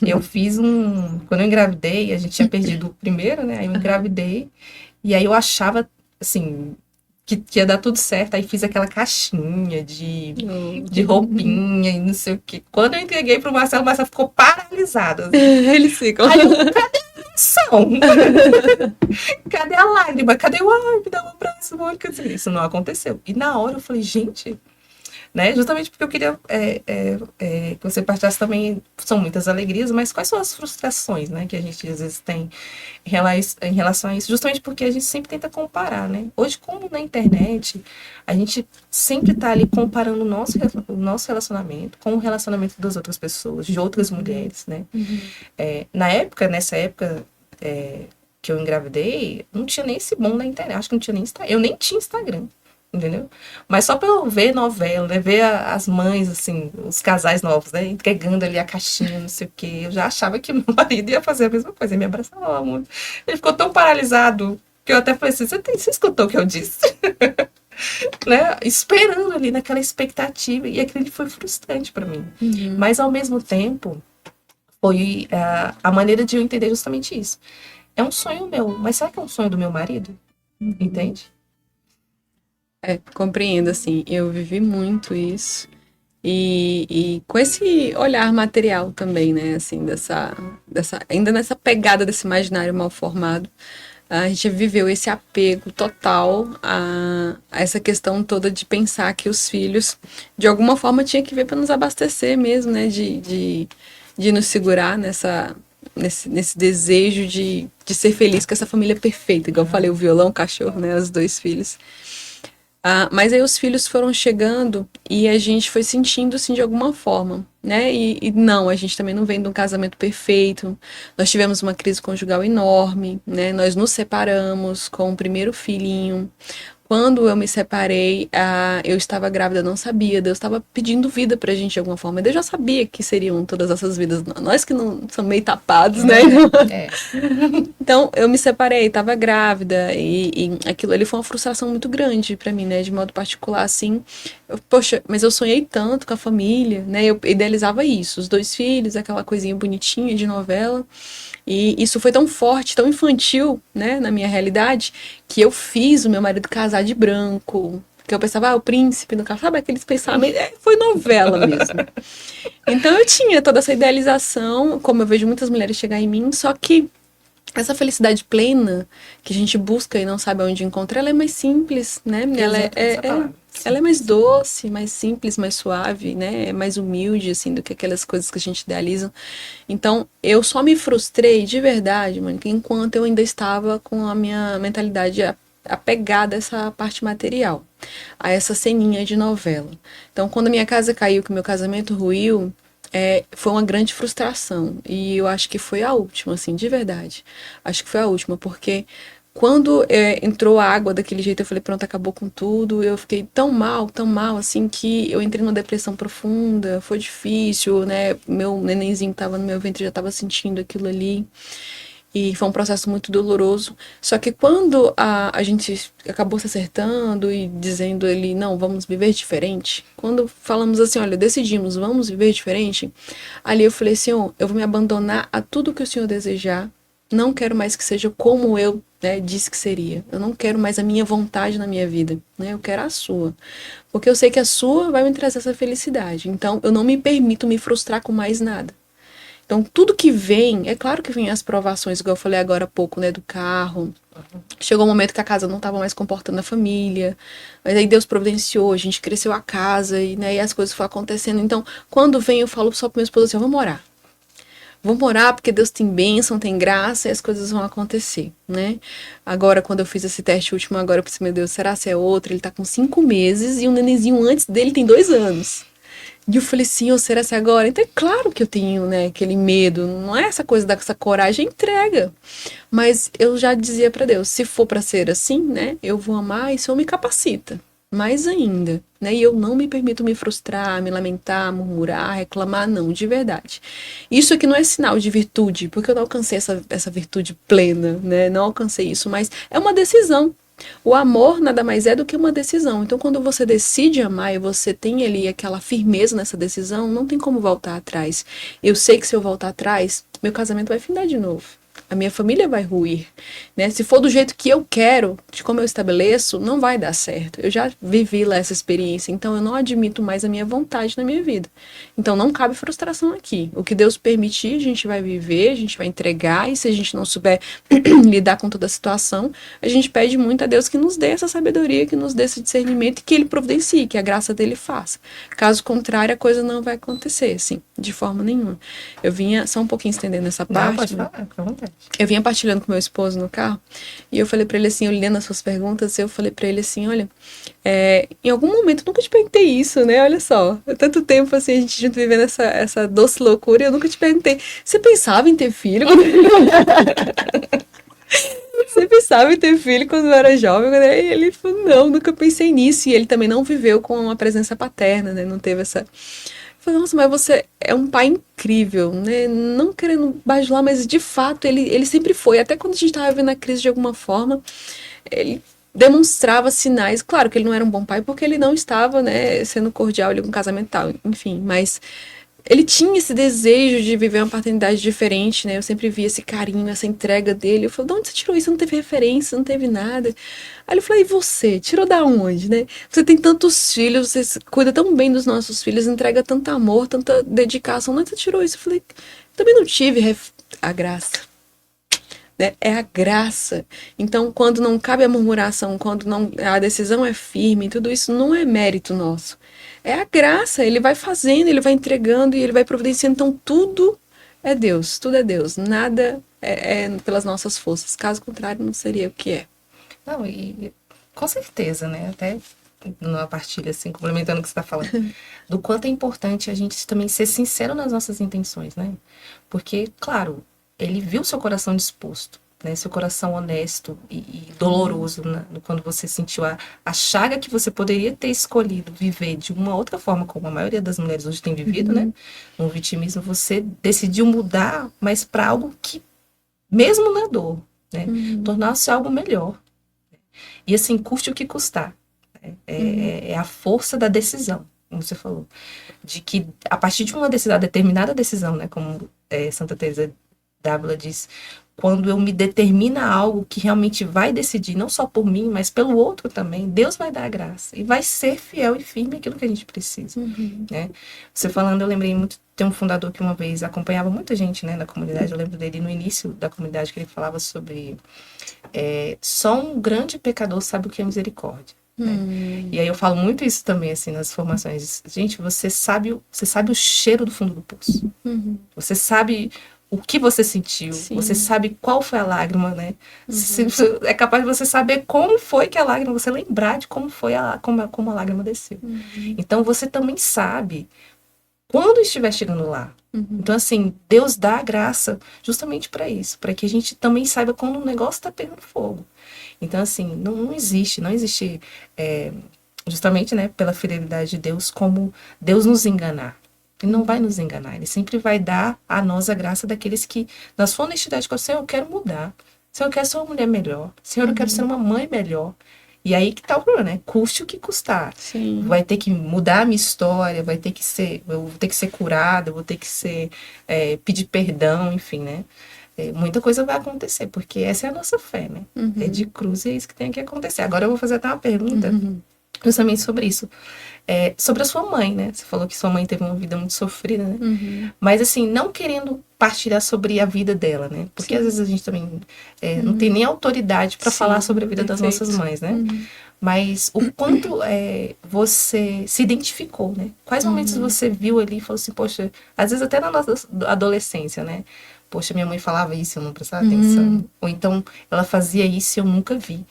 S2: Eu fiz quando eu engravidei, a gente tinha perdido o primeiro, né? Aí eu engravidei, e aí eu achava, assim, que ia dar tudo certo. Aí fiz aquela caixinha de roupinha e não sei o quê. Quando eu entreguei pro Marcelo, o Marcelo ficou paralisado. Assim.
S3: Eles ficam.
S2: Aí eu, cadê a emoção? Cadê a lágrima? Cadê o ai, me dá um abraço, Mônica? Isso não aconteceu. E na hora eu falei, gente... Né? Justamente porque eu queria que você partilhasse também, são muitas alegrias, mas quais são as frustrações, né, que a gente às vezes tem em relação a isso, justamente porque a gente sempre tenta comparar, né? Hoje, como na internet, a gente sempre está ali comparando o nosso relacionamento com o relacionamento das outras pessoas, de outras mulheres, né? Nessa época que eu engravidei, não tinha nem esse bom na internet, acho que não tinha nem Instagram, eu nem tinha Instagram. Entendeu? Mas só pra eu ver novela, né? Ver as mães, assim, os casais novos, né? Entregando ali a caixinha, não sei o quê. Eu já achava que meu marido ia fazer a mesma coisa. Ele me abraçava muito. Ele ficou tão paralisado que eu até falei assim, você escutou o que eu disse? Né? Esperando ali naquela expectativa. E aquilo foi frustrante pra mim. Mas, ao mesmo tempo, foi a maneira de eu entender justamente isso. É um sonho meu, mas será que é um sonho do meu marido? Entende?
S3: Compreendo, assim, eu vivi muito isso, e com esse olhar material também, né, assim, ainda nessa pegada desse imaginário mal formado, a gente viveu esse apego total a essa questão toda de pensar que os filhos, de alguma forma, tinha que vir para nos abastecer mesmo, né, de nos segurar nesse desejo de ser feliz com essa família perfeita, igual eu falei, o violão, o cachorro, né, os dois filhos. Mas aí os filhos foram chegando e a gente foi sentindo assim de alguma forma, né? E não, a gente também não vem de um casamento perfeito. Nós tivemos uma crise conjugal enorme, né? Nós nos separamos com o primeiro filhinho. Quando eu me separei, eu estava grávida, não sabia. Deus estava pedindo vida pra gente de alguma forma. Deus já sabia que seriam todas essas vidas. Nós que não somos meio tapados, né?
S2: É.
S3: Então, eu me separei, estava grávida, e aquilo ali foi uma frustração muito grande para mim, né? De modo particular, assim. Poxa, mas eu sonhei tanto com a família, né? Eu idealizava isso, os 2 filhos, aquela coisinha bonitinha de novela. E isso foi tão forte, tão infantil, né, na minha realidade, que eu fiz o meu marido casar de branco. Porque eu pensava, o príncipe no carro, sabe aqueles pensamentos? Foi novela mesmo. Então eu tinha toda essa idealização, como eu vejo muitas mulheres chegar em mim, só que essa felicidade plena que a gente busca e não sabe onde encontrar, ela é mais simples, né? Ela é mais doce, mais simples, mais suave, né? É mais humilde, assim, do que aquelas coisas que a gente idealiza. Então, eu só me frustrei de verdade, Mônica, enquanto eu ainda estava com a minha mentalidade apegada a essa parte material, a essa ceninha de novela. Então, quando a minha casa caiu, que o meu casamento ruiu, foi uma grande frustração. E eu acho que foi a última, assim, de verdade. Acho que foi a última, porque quando entrou a água daquele jeito, eu falei, pronto, acabou com tudo. Eu fiquei tão mal, assim, que eu entrei numa depressão profunda. Foi difícil, né? Meu nenenzinho que tava no meu ventre já tava sentindo aquilo ali. E foi um processo muito doloroso. Só que quando a gente acabou se acertando e dizendo ele, não, vamos viver diferente. Quando falamos assim, olha, decidimos, vamos viver diferente. Ali eu falei, Senhor, eu vou me abandonar a tudo que o Senhor desejar. Não quero mais que seja como eu, né, disse que seria. Eu não quero mais a minha vontade na minha vida, né? Eu quero a sua. Porque eu sei que a sua vai me trazer essa felicidade. Então, eu não me permito me frustrar com mais nada. Então, tudo que vem, é claro que vem as provações, igual eu falei agora há pouco, né, do carro. Chegou um momento que a casa não estava mais comportando a família, mas aí Deus providenciou, a gente cresceu a casa e, né, e as coisas foram acontecendo. Então, quando vem, eu falo só pro meu esposo assim, vamos orar. Vamos orar porque Deus tem bênção, tem graça e as coisas vão acontecer, né? Agora, quando eu fiz esse teste último, agora eu pensei, meu Deus, será se é outro? Ele tá com 5 meses e o nenenzinho antes dele tem 2 anos. E eu falei assim, ou será se agora? Então é claro que eu tenho, né, aquele medo, não é essa coisa dessa coragem, entrega. Mas eu já dizia para Deus, se for para ser assim, né, eu vou amar e o Senhor me capacita. Mais ainda, né? E eu não me permito me frustrar, me lamentar, murmurar, reclamar, não, de verdade. Isso aqui não é sinal de virtude, porque eu não alcancei essa virtude plena, né? Não alcancei isso, mas é uma decisão. O amor nada mais é do que uma decisão. Então, quando você decide amar e você tem ali aquela firmeza nessa decisão, não tem como voltar atrás. Eu sei que se eu voltar atrás, meu casamento vai findar de novo. A minha família vai ruir, né? Se for do jeito que eu quero, de como eu estabeleço, não vai dar certo. Eu já vivi lá essa experiência, então eu não admito mais a minha vontade na minha vida. Então não cabe frustração aqui. O que Deus permitir, a gente vai viver, a gente vai entregar, e se a gente não souber lidar com toda a situação, a gente pede muito a Deus que nos dê essa sabedoria, que nos dê esse discernimento e que Ele providencie, que a graça dele faça. Caso contrário, a coisa não vai acontecer, assim, de forma nenhuma. Eu vinha só um pouquinho estendendo essa parte.
S2: Não, pode falar, fica à vontade.
S3: Eu vinha partilhando com meu esposo no carro e eu falei pra ele assim, eu lendo as suas perguntas, eu falei pra ele assim, olha, em algum momento eu nunca te perguntei isso, né? Olha só, há tanto tempo assim a gente junto vivendo essa doce loucura e eu nunca te perguntei, você pensava em ter filho? Você pensava em ter filho quando eu era jovem? Né? E ele falou, não, nunca pensei nisso. E ele também não viveu com uma presença paterna, né? Não teve essa... Eu falei, nossa, mas você é um pai incrível, né? Não querendo bajular, mas de fato ele sempre foi. Até quando a gente estava vivendo a crise de alguma forma, ele demonstrava sinais. Claro que ele não era um bom pai porque ele não estava, né, sendo cordial ali com o casamento e tal, enfim, mas ele tinha esse desejo de viver uma paternidade diferente, né? Eu sempre via esse carinho, essa entrega dele. Eu falei, de onde você tirou isso? Não teve referência, não teve nada. Aí ele falou, e você? Tirou da onde, né? Você tem tantos filhos, você cuida tão bem dos nossos filhos, entrega tanto amor, tanta dedicação. Onde você tirou isso? Eu falei, também não tive a graça. Né? É a graça. Então, quando não cabe a murmuração, quando não, a decisão é firme, tudo isso não é mérito nosso. É a graça, ele vai fazendo, ele vai entregando e ele vai providenciando. Então, tudo é Deus, tudo é Deus. Nada é pelas nossas forças. Caso contrário, não seria o que é.
S2: Não, e com certeza, né? Até numa partilha, assim, complementando o que você está falando, do quanto é importante a gente também ser sincero nas nossas intenções, né? Porque, claro, ele viu seu coração disposto, né? Seu coração honesto e doloroso, né? Quando você sentiu a chaga que você poderia ter escolhido viver de uma outra forma, como a maioria das mulheres hoje tem vivido, né? No vitimismo, você decidiu mudar, mas para algo que, mesmo na dor, né? Tornar-se algo melhor. E assim, custe o que custar. É a força da decisão, como você falou. De que a partir de uma decisão, determinada decisão, né? Como Santa Teresa d'Ávila diz, quando eu me determino a algo que realmente vai decidir, não só por mim, mas pelo outro também, Deus vai dar a graça. E vai ser fiel e firme aquilo que a gente precisa. Né? Você falando, eu lembrei muito, tem um fundador que uma vez acompanhava muita gente, né, na comunidade. Eu lembro dele no início da comunidade, que ele falava sobre só um grande pecador sabe o que é misericórdia. Né? E aí eu falo muito isso também, assim, nas formações. Gente, você sabe o cheiro do fundo do poço. Você sabe o que você sentiu. Sim. Você sabe qual foi a lágrima, né? É capaz de você saber como foi que a lágrima, você lembrar de como foi como a lágrima desceu. Então você também sabe quando estiver chegando lá. Então, assim, Deus dá a graça justamente para isso, para que a gente também saiba quando o negócio está pegando fogo. Então, assim, não existe justamente, né, pela fidelidade de Deus, como Deus nos enganar. Ele não vai nos enganar, ele sempre vai dar a nós a graça daqueles que, na sua honestidade, com o Senhor, eu quero mudar. Senhor, eu quero ser uma mulher melhor. Senhor, eu quero ser uma mãe melhor. E aí que tá o problema, né? Custe o que custar.
S3: Sim.
S2: Vai ter que mudar a minha história, eu vou ter que ser curada, eu vou ter que pedir perdão, enfim, né? Muita coisa vai acontecer, porque essa é a nossa fé, né? É de cruz e é isso que tem que acontecer. Agora eu vou fazer até uma pergunta justamente sobre isso. Sobre a sua mãe, né? Você falou que sua mãe teve uma vida muito sofrida, né? Mas assim, não querendo partilhar sobre a vida dela, né? Porque às vezes a gente também não tem nem autoridade para falar sobre a vida das nossas mães, né? Mas o quanto você se identificou, né? Quais momentos você viu ali e falou assim, poxa, às vezes até na nossa adolescência, né? Poxa, minha mãe falava isso, eu não prestava atenção. Ou então, ela fazia isso e eu nunca vi.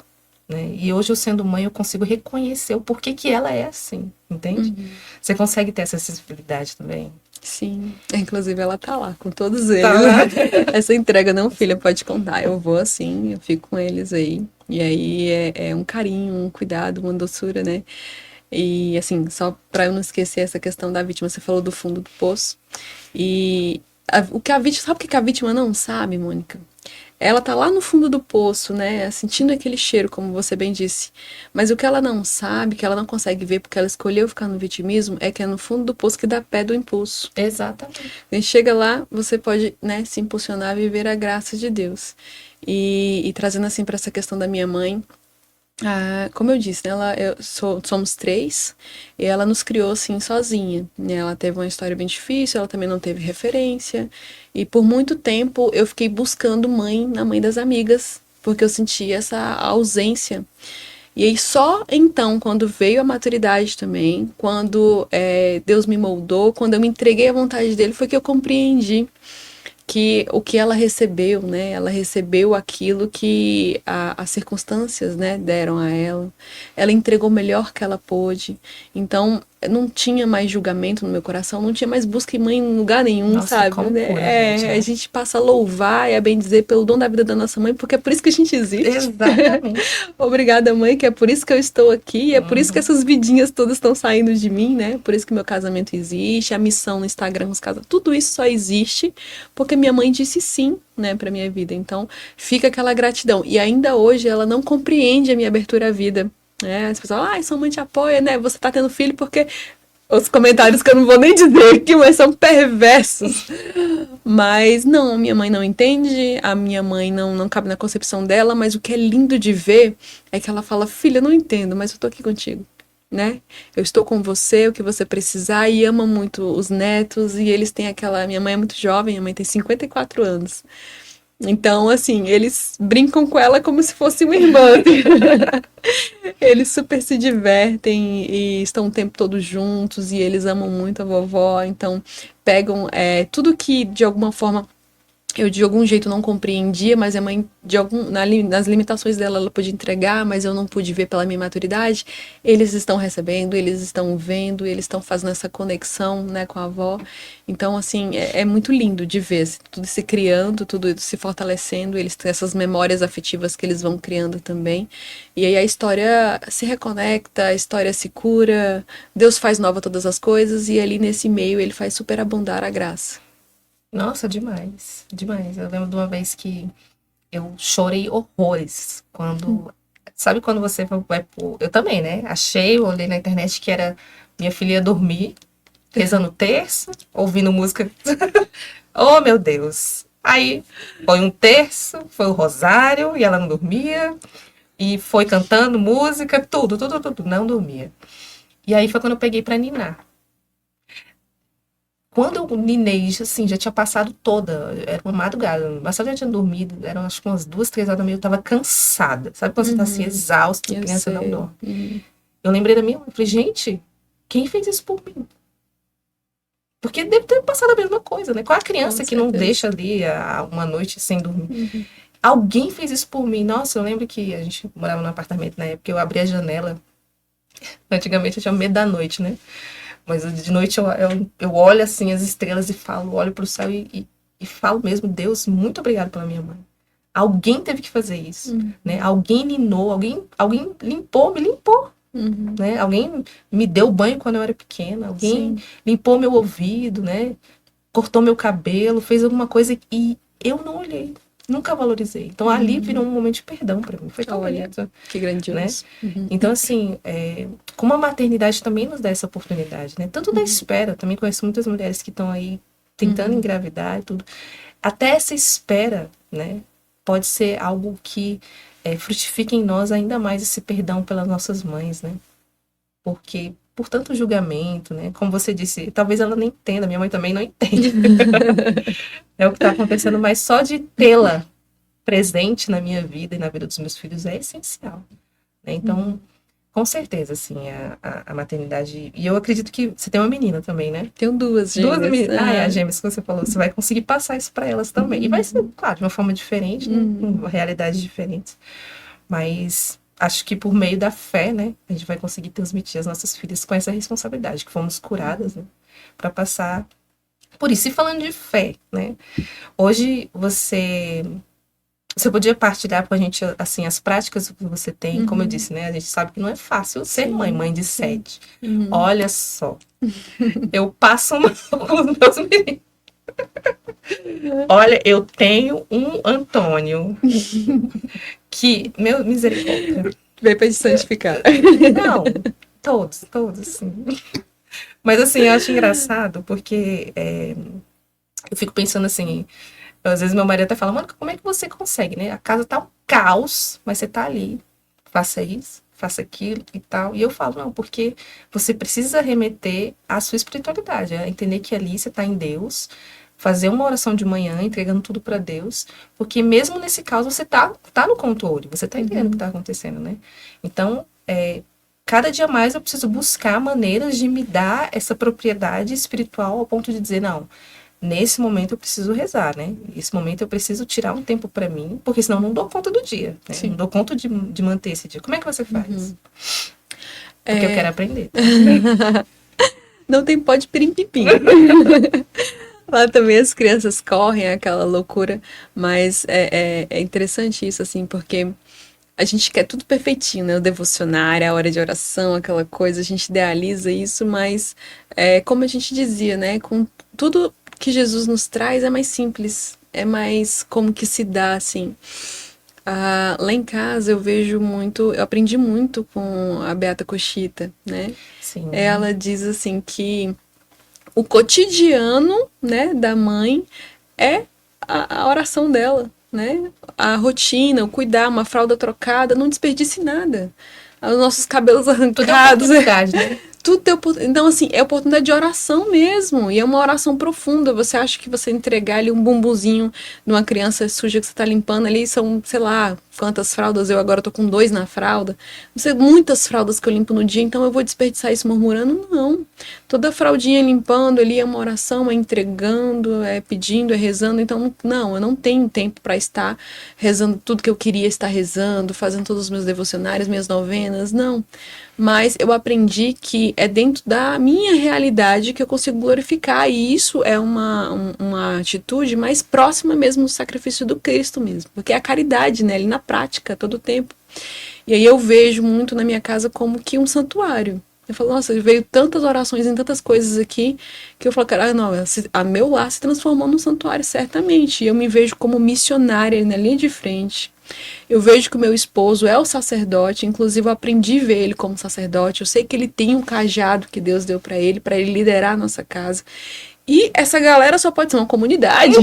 S2: Né? E hoje, eu sendo mãe, eu consigo reconhecer o porquê que ela é assim, entende? Você consegue ter essa sensibilidade também?
S3: Sim, inclusive ela tá lá com todos eles. Essa entrega, não, filha, pode contar. Eu vou assim, eu fico com eles aí. E aí é um carinho, um cuidado, uma doçura, né? E assim, só pra eu não esquecer essa questão da vítima, você falou do fundo do poço. E sabe o que a vítima não sabe, Mônica? Ela tá lá no fundo do poço, né, sentindo aquele cheiro, como você bem disse. Mas o que ela não sabe, que ela não consegue ver, porque ela escolheu ficar no vitimismo, é que é no fundo do poço que dá pé do impulso.
S2: Exatamente.
S3: A gente chega lá, você pode, né, se impulsionar a viver a graça de Deus. E trazendo assim para essa questão da minha mãe, como eu disse, né, somos 3 e ela nos criou assim sozinha, né? Ela teve uma história bem difícil, ela também não teve referência e por muito tempo eu fiquei buscando mãe na mãe das amigas, porque eu sentia essa ausência. E aí só então, quando veio a maturidade também, quando Deus me moldou, quando eu me entreguei à vontade dele, foi que eu compreendi que o que ela recebeu, né? Ela recebeu aquilo que as circunstâncias, né, deram a ela. Ela entregou o melhor que ela pôde. Então, não tinha mais julgamento no meu coração, não tinha mais busca em mãe em lugar nenhum,
S2: nossa,
S3: sabe?
S2: Como cura, gente, né?
S3: A gente passa a louvar e a bem dizer pelo dom da vida da nossa mãe, porque é por isso que a gente existe.
S2: Exatamente.
S3: Obrigada, mãe, que é por isso que eu estou aqui, e é por isso que essas vidinhas todas estão saindo de mim, né? Por isso que meu casamento existe, a missão no Instagram, os casamentos, tudo isso só existe porque minha mãe disse sim, né, pra minha vida. Então, fica aquela gratidão. E ainda hoje ela não compreende a minha abertura à vida. As pessoas falam, sua mãe te apoia, né? Você tá tendo filho porque... Os comentários que eu não vou nem dizer aqui, mas são perversos. Mas não, minha mãe não entende, a minha mãe não cabe na concepção dela, mas o que é lindo de ver é que ela fala, filha, eu não entendo, mas eu tô aqui contigo, né? Eu estou com você, o que você precisar, e ama muito os netos, e eles têm aquela... Minha mãe é muito jovem, minha mãe tem 54 anos. Então, assim, eles brincam com ela como se fosse uma irmã. Eles super se divertem e estão o tempo todo juntos e eles amam muito a vovó. Então, pegam tudo que, de alguma forma, eu de algum jeito não compreendia, mas a mãe, nas limitações dela, ela podia entregar, mas eu não pude ver pela minha maturidade. Eles estão recebendo, eles estão vendo, eles estão fazendo essa conexão, né, com a avó. Então, assim, é muito lindo de ver tudo se criando, tudo se fortalecendo, eles têm essas memórias afetivas que eles vão criando também. E aí a história se reconecta, a história se cura, Deus faz nova todas as coisas, e ali nesse meio ele faz superabundar a graça.
S2: Nossa, demais, demais. Eu lembro de uma vez que eu chorei horrores quando. Sabe quando você vai pôr. Eu também, né? Olhei na internet que era minha filha ia dormir, rezando terço, ouvindo música. Oh, meu Deus! Aí foi um terço, foi o rosário, e ela não dormia, e foi cantando música, tudo, não dormia. E aí foi quando eu peguei pra ninar. Quando eu ninei, assim, já tinha passado toda, era uma madrugada, mas eu já tinha dormido, eram acho que umas 2, 3 horas da manhã, eu tava cansada. Sabe quando você tá assim, exausta,
S3: Eu
S2: criança não
S3: sei.
S2: dorme? Eu lembrei da minha mãe, falei, gente, quem fez isso por mim? Porque deve ter passado a mesma coisa, né? Qual a criança
S3: Com
S2: que não
S3: certeza.
S2: deixa ali uma noite sem dormir? Alguém fez isso por mim. Nossa, eu lembro que a gente morava num apartamento na época, eu abri a janela. Antigamente eu tinha medo da noite, né? Mas de noite eu olho assim as estrelas e falo, olho pro céu e falo mesmo, Deus, muito obrigado pela minha mãe. Alguém teve que fazer isso, né? Alguém ninou, alguém limpou, me limpou, né? Alguém me deu banho quando eu era pequena, alguém limpou meu ouvido, né? Cortou meu cabelo, fez alguma coisa e eu não olhei. Nunca valorizei. Então ali virou um momento de perdão pra mim. Foi tão
S3: Olha,
S2: bonito.
S3: que grandioso.
S2: Então, assim, como a maternidade também nos dá essa oportunidade, né? Tanto da espera, também conheço muitas mulheres que estão aí tentando engravidar e tudo. Até essa espera, né? Pode ser algo que frutifique em nós ainda mais esse perdão pelas nossas mães, né? Porque por tanto julgamento, né? Como você disse, talvez ela nem entenda, minha mãe também não entende. É o que está acontecendo, mas só de tê-la presente na minha vida e na vida dos meus filhos é essencial, né? Então, com certeza, assim, a maternidade... E eu acredito que você tem uma menina também, né?
S3: Tenho duas gêmeas.
S2: As gêmeas que você falou. Você vai conseguir passar isso para elas também. E vai ser, claro, de uma forma diferente, né? Com realidades diferentes. Mas acho que por meio da fé, né? A gente vai conseguir transmitir às nossas filhas com essa responsabilidade, que fomos curadas, né? Para passar por isso. E falando de fé, né? Hoje você podia partilhar com a gente, assim, as práticas que você tem, como eu disse, né? A gente sabe que não é fácil ser mãe de 7. Olha só, eu passo mal com os meus meninos. Olha, eu tenho um Antônio que, meu misericórdia.
S3: Veio pra te santificar.
S2: Não, todos, assim. Mas, assim, eu acho engraçado, porque eu fico pensando assim, às vezes meu marido até fala, mano, como é que você consegue, né? A casa tá um caos, mas você tá ali. Faça isso, faça aquilo e tal. E eu falo, não, porque você precisa remeter à sua espiritualidade, entender que ali você tá em Deus, fazer uma oração de manhã, entregando tudo para Deus, porque mesmo nesse caos você tá no controle, você tá entendendo o que tá acontecendo, né? Então, cada dia mais eu preciso buscar maneiras de me dar essa propriedade espiritual ao ponto de dizer, não, nesse momento eu preciso rezar, né? Nesse momento eu preciso tirar um tempo para mim, porque senão eu não dou conta do dia, né? Não dou conta de manter esse dia. Como é que você faz? Porque eu quero aprender.
S3: Não tem pó de pirim-pim. Lá também as crianças correm, aquela loucura, mas é interessante isso, assim, porque a gente quer tudo perfeitinho, né? O devocionário, a hora de oração, aquela coisa, a gente idealiza isso, mas como a gente dizia, né? Com tudo que Jesus nos traz é mais simples, é mais como que se dá, assim. Lá em casa eu vejo muito, eu aprendi muito com a Beata Cochita, né?
S2: Sim.
S3: Ela diz assim que o cotidiano, né, da mãe é a oração dela, né? A rotina, o cuidar, uma fralda trocada, não desperdice nada. Os nossos cabelos arrancados.
S2: Tudo é oportunidade, né?
S3: Então, assim, é oportunidade de oração mesmo. E é uma oração profunda. Você acha que você entregar ali um bumbumzinho de uma criança suja que você tá limpando ali, são, sei lá, quantas fraldas, eu agora tô com 2 na fralda. Não sei, muitas fraldas que eu limpo no dia, então eu vou desperdiçar isso murmurando? Não. Toda fraldinha limpando ali é uma oração, é entregando, é pedindo, é rezando. Então, não, eu não tenho tempo para estar rezando tudo que eu queria estar rezando, fazendo todos os meus devocionários, minhas novenas, não. Mas eu aprendi que é dentro da minha realidade que eu consigo glorificar, e isso é uma atitude mais próxima mesmo do sacrifício do Cristo mesmo, porque é a caridade, né, ali na prática, todo o tempo. E aí eu vejo muito na minha casa como que um santuário. Eu falo, nossa, veio tantas orações em tantas coisas aqui, que eu falo, cara, não, a meu lar se transformou num santuário, certamente. E eu me vejo como missionária na linha de frente. Eu vejo que o meu esposo é o sacerdote, inclusive eu aprendi a ver ele como sacerdote. Eu sei que ele tem um cajado que Deus deu para ele liderar a nossa casa. E essa galera só pode ser uma comunidade.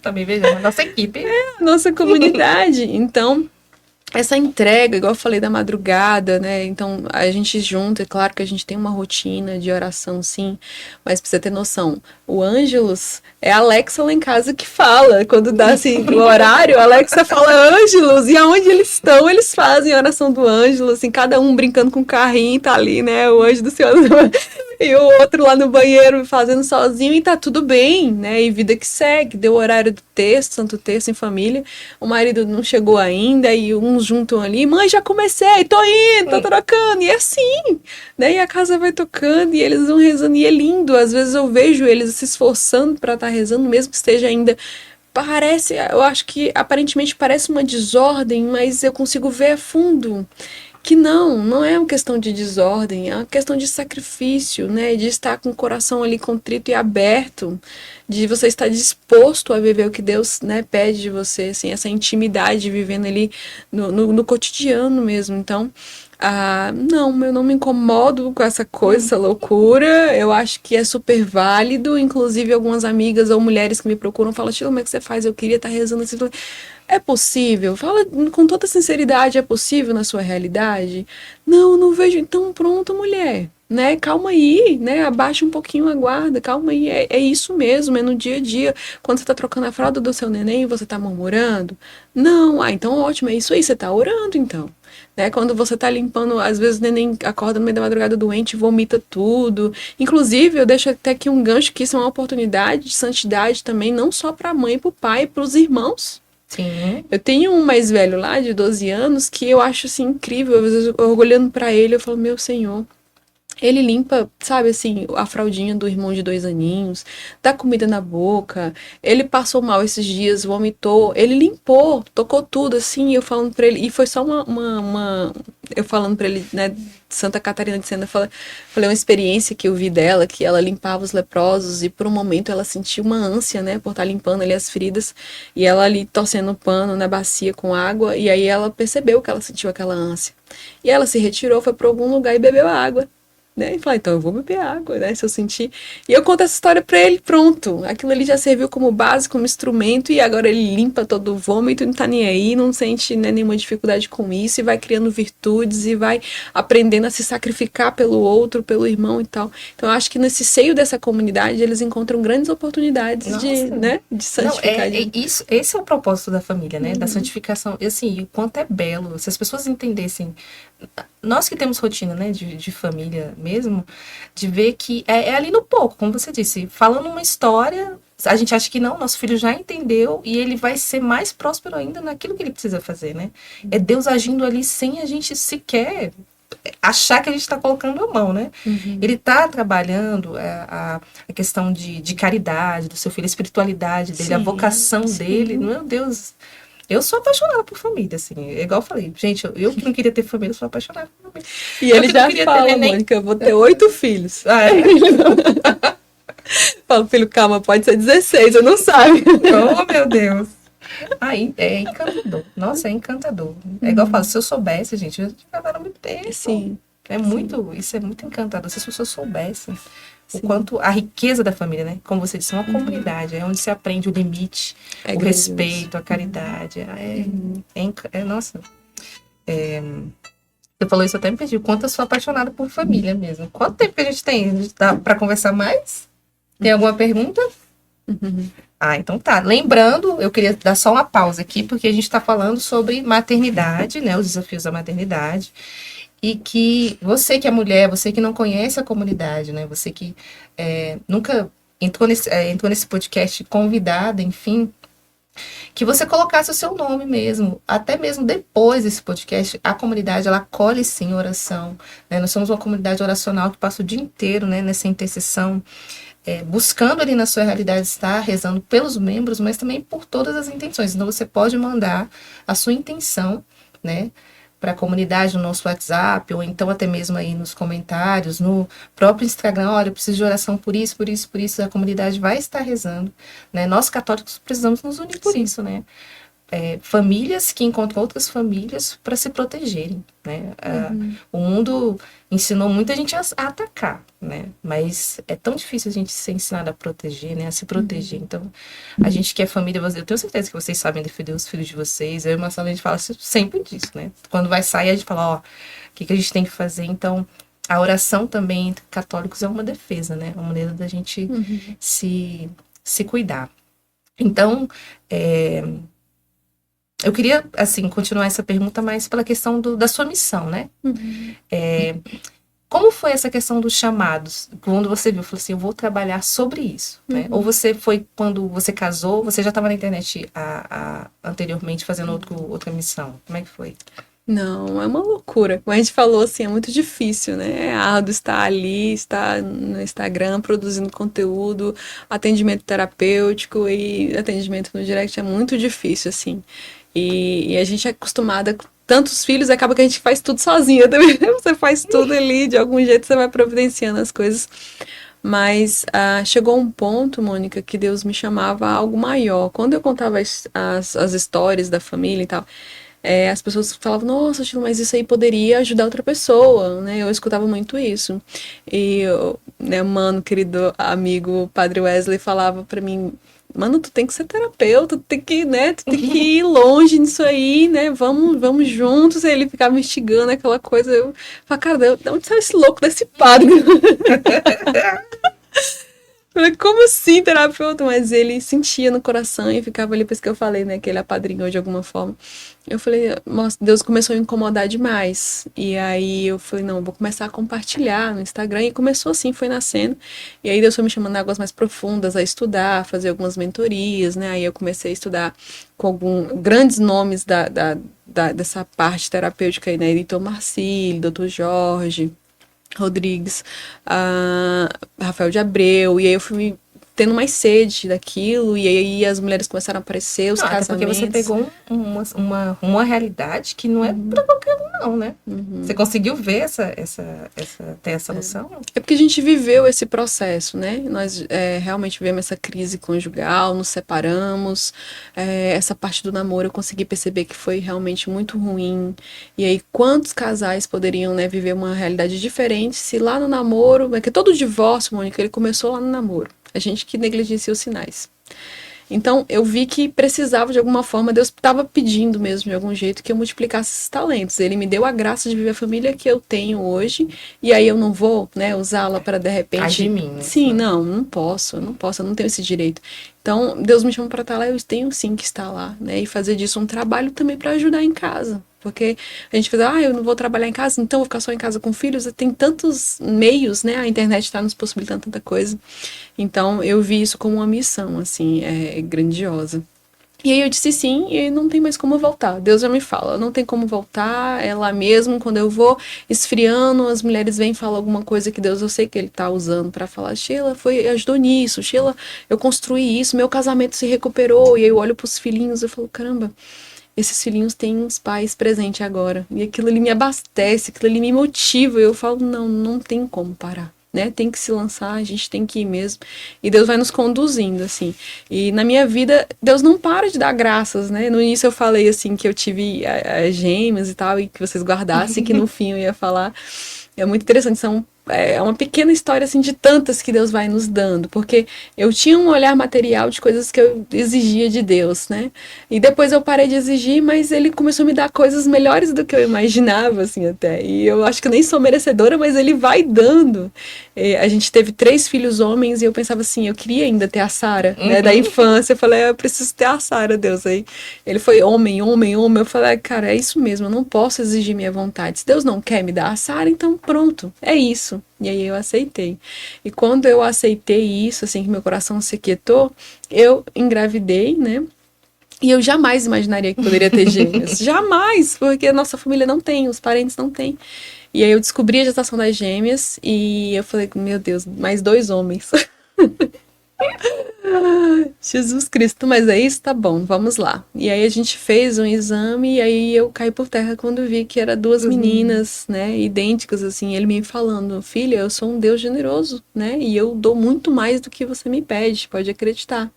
S2: Também vejo a nossa equipe.
S3: Nossa comunidade. Então, essa entrega, igual eu falei da madrugada, né? Então, a gente junta, é claro que a gente tem uma rotina de oração, sim, mas precisa ter noção. O Ângelus é a Alexa lá em casa que fala. Quando dá assim o horário, a Alexa fala Ângelus, e aonde eles estão, eles fazem a oração do Ângelus, assim, cada um brincando com o carrinho, tá ali, né? O anjo do Senhor. E o outro lá no banheiro fazendo sozinho, e tá tudo bem, né? E vida que segue. Deu o horário do texto, Santo Texto em família. O marido não chegou ainda, e uns juntam ali, mãe, já comecei, tô indo, tô trocando. E é assim, né? E a casa vai tocando, e eles vão rezando, e é lindo. Às vezes eu vejo eles se esforçando pra estar rezando, mesmo que esteja ainda. Parece, eu acho que aparentemente parece uma desordem, mas eu consigo ver a fundo que não é uma questão de desordem, é uma questão de sacrifício, né? De estar com o coração ali contrito e aberto, de você estar disposto a viver o que Deus, né, pede de você, assim, essa intimidade vivendo ali no cotidiano mesmo. Então, não, eu não me incomodo com essa coisa, essa loucura. Eu acho que é super válido. Inclusive, algumas amigas ou mulheres que me procuram falam, Sheila, como é que você faz? Eu queria estar rezando assim. É possível? Fala com toda sinceridade, é possível na sua realidade? Não vejo. Então, pronto, mulher. Né? Calma aí, né? Abaixa um pouquinho a guarda, calma aí. É isso mesmo, é no dia a dia. Quando você tá trocando a fralda do seu neném, você tá murmurando? Não, então ótimo, é isso aí, você tá orando então. Né? Quando você tá limpando, às vezes o neném acorda no meio da madrugada doente, vomita tudo. Inclusive, eu deixo até aqui um gancho que isso é uma oportunidade de santidade também, não só para a mãe, para o pai, para os irmãos.
S2: Sim.
S3: Eu tenho um mais velho lá, de 12 anos, que eu acho assim incrível. Às vezes eu olhando para ele, eu falo, meu Senhor. Ele limpa, sabe assim, a fraldinha do irmão de 2 aninhos, dá comida na boca. Ele passou mal esses dias, vomitou. Ele limpou, tocou tudo, assim, eu falando pra ele. E foi só eu falando pra ele, né, Santa Catarina de Sena, falei uma experiência que eu vi dela, que ela limpava os leprosos e por um momento ela sentiu uma ânsia, né, por estar limpando ali as feridas. E ela ali torcendo o pano na bacia com água. E aí ela percebeu que ela sentiu aquela ânsia. E ela se retirou, foi pra algum lugar e bebeu água. Né? E falar, então eu vou beber água, né? Se eu sentir. E eu conto essa história pra ele, pronto. Aquilo ali já serviu como base, como instrumento, e agora ele limpa todo o vômito, não tá nem aí, não sente, né, nenhuma dificuldade com isso, e vai criando virtudes, e vai aprendendo a se sacrificar pelo outro, pelo irmão e tal. Então eu acho que nesse seio dessa comunidade eles encontram grandes oportunidades de santificar.
S2: Isso, esse é o propósito da família, né? Da santificação. E assim, o quanto é belo. Se as pessoas entendessem, nós que temos rotina, né, de família mesmo, de ver que é ali no pouco, como você disse, falando uma história, a gente acha que não, nosso filho já entendeu e ele vai ser mais próspero ainda naquilo que ele precisa fazer, né? É Deus agindo ali sem a gente sequer achar que a gente está colocando a mão, né? Ele está trabalhando a questão de caridade do seu filho, a espiritualidade dele, a vocação dele, meu Deus. Eu sou apaixonada por família, assim. É igual eu falei, gente, eu que não queria ter família, sou apaixonada por família.
S3: E ele já fala, Mônica, eu vou ter 8 filhos. Falo, filho, calma, pode ser 16, eu não sabe.
S2: Oh, meu Deus. Aí, é encantador. Nossa, é encantador. É igual eu falo, se eu soubesse, gente, eu já tinha muito tempo.
S3: Sim.
S2: Isso é muito encantador. Se as pessoas soubessem o quanto a riqueza da família, né? Como você disse, é uma comunidade, é onde se aprende o limite, o respeito, a caridade. Nossa. Você falou isso, eu até me perdi. O quanto eu sou apaixonada por família mesmo. Quanto tempo que a gente tem? A gente dá pra conversar mais? Tem alguma pergunta?
S3: Uhum.
S2: Ah, então tá. Lembrando, eu queria dar só uma pausa aqui, porque a gente está falando sobre maternidade, né? Os desafios da maternidade. E que você que é mulher, você que não conhece a comunidade, né? Você que nunca entrou nesse podcast convidada, enfim, que você colocasse o seu nome mesmo. Até mesmo depois desse podcast, a comunidade, ela acolhe sim oração, né? Nós somos uma comunidade oracional que passa o dia inteiro, né, nessa intercessão, buscando ali na sua realidade estar rezando pelos membros, mas também por todas as intenções. Então você pode mandar a sua intenção, né, para a comunidade no nosso WhatsApp, ou então até mesmo aí nos comentários, no próprio Instagram, olha, eu preciso de oração por isso, por isso, por isso, a comunidade vai estar rezando, né? Nós católicos precisamos nos unir por isso, né? Famílias que encontram outras famílias para se protegerem, né? O mundo ensinou muita gente a atacar, né? Mas é tão difícil a gente ser ensinado a proteger, né? A se proteger. Então, a gente que é família, eu tenho certeza que vocês sabem defender os filhos de vocês. Eu e Marcelo, a gente fala sempre disso, né? Quando vai sair, a gente fala, ó, o que a gente tem que fazer? Então, a oração também entre católicos é uma defesa, né? Uma maneira da gente se cuidar. Então, eu queria, assim, continuar essa pergunta mais pela questão da sua missão, né? Como foi essa questão dos chamados? Quando você viu, falou assim, eu vou trabalhar sobre isso, né? Ou você foi, quando você casou, você já estava na internet anteriormente fazendo outra missão? Como é que foi?
S3: Não, é uma loucura. Como a gente falou, assim, é muito difícil, né? É árduo estar ali, estar no Instagram produzindo conteúdo, atendimento terapêutico e atendimento no direct é muito difícil, assim. E a gente é acostumada com tantos filhos, acaba que a gente faz tudo sozinha também. Você faz tudo ali, de algum jeito você vai providenciando as coisas. Mas chegou um ponto, Mônica, que Deus me chamava a algo maior. Quando eu contava as histórias da família e tal, as pessoas falavam, nossa, Sheila, mas isso aí poderia ajudar outra pessoa, né? Eu escutava muito isso. E, né, mano, querido amigo, Padre Wesley, falava pra mim, mano, tu tem que ser terapeuta, tu tem que, né, tu tem que ir longe nisso aí, né, vamos juntos. E ele ficava me instigando, aquela coisa, eu falava, cara, de onde saiu esse louco desse padre? Falei, como assim, terapeuta? Mas ele sentia no coração e ficava ali, por isso que eu falei, né, que ele apadrinhou de alguma forma. Eu falei, nossa, Deus começou a me incomodar demais. E aí eu falei, não, eu vou começar a compartilhar no Instagram. E começou assim, foi nascendo. E aí Deus foi me chamando a águas mais profundas, a estudar, a fazer algumas mentorias, né? Aí eu comecei a estudar com grandes nomes dessa parte terapêutica aí, né? Editor Marcílio, Dr. Jorge Rodrigues, Rafael de Abreu, e aí eu fui tendo mais sede daquilo, e aí as mulheres começaram a aparecer, os casamentos.
S2: Até porque você pegou uma realidade que não é para qualquer um, não, né? Você conseguiu ver ter essa noção?
S3: É porque a gente viveu esse processo, né? Nós realmente vivemos essa crise conjugal, nos separamos, essa parte do namoro eu consegui perceber que foi realmente muito ruim. E aí, quantos casais poderiam, né, viver uma realidade diferente se lá no namoro, porque todo divórcio, Mônica, ele começou lá no namoro. A gente que negligencia os sinais. Então, eu vi que precisava, de alguma forma, Deus estava pedindo mesmo, de algum jeito, que eu multiplicasse esses talentos. Ele me deu a graça de viver a família que eu tenho hoje, e aí eu não vou, né, usá-la para, de repente...
S2: Agir em mim, né?
S3: Sim, não posso, eu não tenho esse direito. Então, Deus me chama para estar lá, eu tenho sim que estar lá, né, e fazer disso um trabalho também para ajudar em casa. Porque a gente fala, eu não vou trabalhar em casa, então vou ficar só em casa com filhos. Tem tantos meios, né? A internet está nos possibilitando tanta coisa. Então, eu vi isso como uma missão, assim, grandiosa. E aí eu disse sim, e não tem mais como voltar. Deus já me fala, não tem como voltar, é lá mesmo. Quando eu vou esfriando, as mulheres vêm e falam alguma coisa que Deus, eu sei que Ele tá usando para falar, Sheila, ajudou nisso, Sheila, eu construí isso, meu casamento se recuperou. E aí eu olho pros filhinhos e falo, caramba, esses filhinhos têm uns pais presentes agora. E aquilo ali me abastece, aquilo ali me motiva. E eu falo, não tem como parar, né? Tem que se lançar, a gente tem que ir mesmo. E Deus vai nos conduzindo, assim. E na minha vida, Deus não para de dar graças, né? No início eu falei, assim, que eu tive gêmeas e tal, e que vocês guardassem, que no fim eu ia falar. É muito interessante, são é uma pequena história, assim, de tantas que Deus vai nos dando, porque eu tinha um olhar material de coisas que eu exigia de Deus, né? E depois eu parei de exigir, mas ele começou a me dar coisas melhores do que eu imaginava, assim, até. E eu acho que eu nem sou merecedora, mas ele vai dando. A gente teve 3 filhos homens e eu pensava assim, eu queria ainda ter a Sara, né, da infância. Eu falei, eu preciso ter a Sara, Deus. Aí ele foi homem, homem, homem. Eu falei, cara, é isso mesmo, eu não posso exigir minha vontade. Se Deus não quer me dar a Sara, então pronto, é isso. E aí eu aceitei. E quando eu aceitei isso, assim, que meu coração se quietou, eu engravidei, né? E eu jamais imaginaria que poderia ter gêmeos. Jamais, porque a nossa família não tem, os parentes não têm. E aí eu descobri a gestação das gêmeas e eu falei, meu Deus, mais 2 homens. Jesus Cristo, mas é isso? Tá bom, vamos lá. E aí a gente fez um exame e aí eu caí por terra quando vi que era 2 meninas, né, idênticas, assim, ele me falando, filha, eu sou um Deus generoso, né, e eu dou muito mais do que você me pede, pode acreditar.